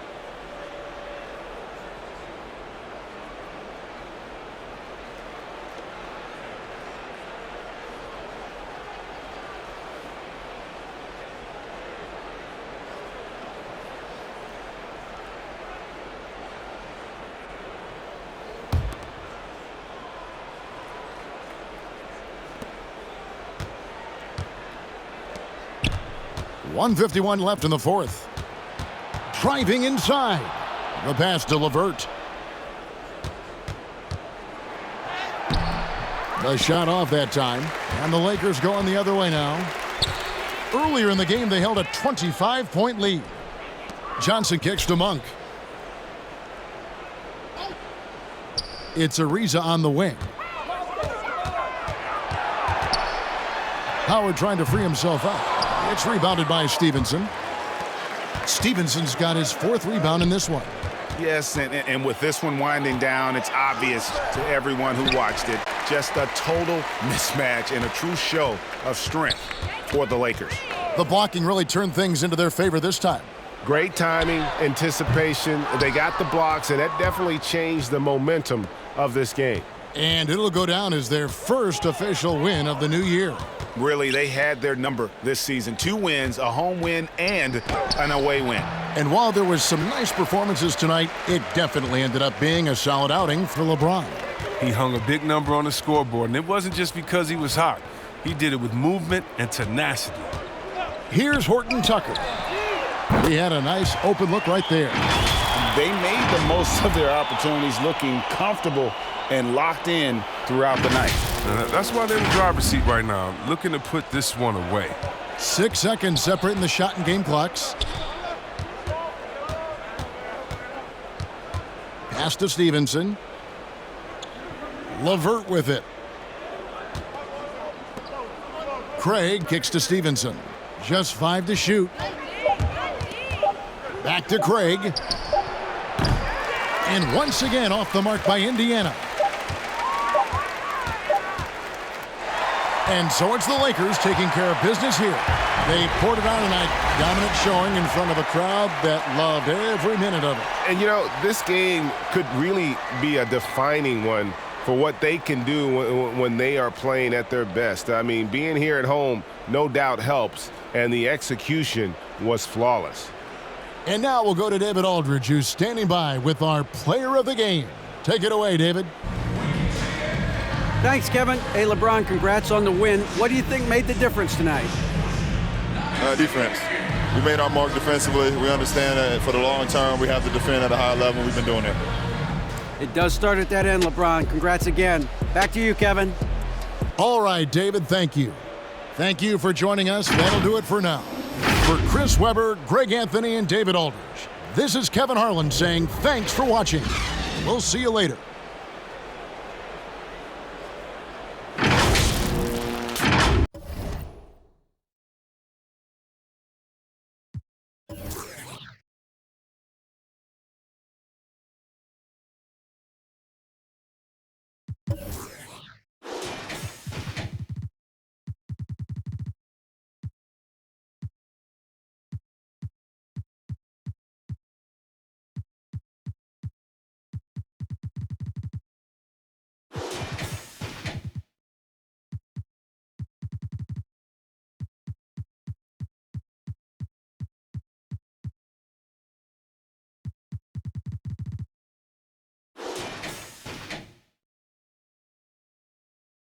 A: .151 left in the fourth. Driving inside. The pass to LeVert. The shot off that time. And the Lakers going the other way now. Earlier in the game, they held a 25-point lead. Johnson kicks to Monk. It's Ariza on the wing. Howard trying to free himself up. It's rebounded by Stevenson. Stevenson's got his 4th rebound in this one.
B: Yes, and with this one winding down, it's obvious to everyone who watched it. Just a total mismatch and a true show of strength for the Lakers.
A: The blocking really turned things into their favor this time.
G: Great timing, anticipation. They got the blocks, and that definitely changed the momentum of this game.
A: And it'll go down as their first official win of the new year.
B: Really, they had their number this season. 2 wins, a home win, and an away win.
A: And while there was some nice performances tonight, it definitely ended up being a solid outing for LeBron.
L: He hung a big number on the scoreboard, and it wasn't just because he was hot. He did it with movement and tenacity.
A: Here's Horton Tucker. He had a nice open look right there.
B: They made the most of their opportunities, looking comfortable and locked in throughout the night.
L: That's why they're in the driver's seat right now, looking to put this one away.
A: 6 seconds separating the shot and game clocks. Pass to Stevenson. LeVert with it. Craig kicks to Stevenson. Just 5 to shoot. Back to Craig. And once again off the mark by Indiana. And so it's the Lakers taking care of business here. They poured it on tonight, dominant showing in front of a crowd that loved every minute of it.
G: And, you know, this game could really be a defining one for what they can do when they are playing at their best. I mean, being here at home no doubt helps, and the execution was flawless.
A: And now we'll go to David Aldridge, who's standing by with our player of the game. Take it away, David.
E: Thanks, Kevin. Hey, LeBron, congrats on the win. What do you think made the difference tonight?
N: Defense. We made our mark defensively. We understand that for the long term, we have to defend at a high level. We've been doing it.
E: It does start at that end, LeBron. Congrats again. Back to you, Kevin.
A: All right, David, thank you. Thank you for joining us. That'll do it for now. For Chris Webber, Greg Anthony, and David Aldridge, this is Kevin Harlan saying thanks for watching. We'll see you later.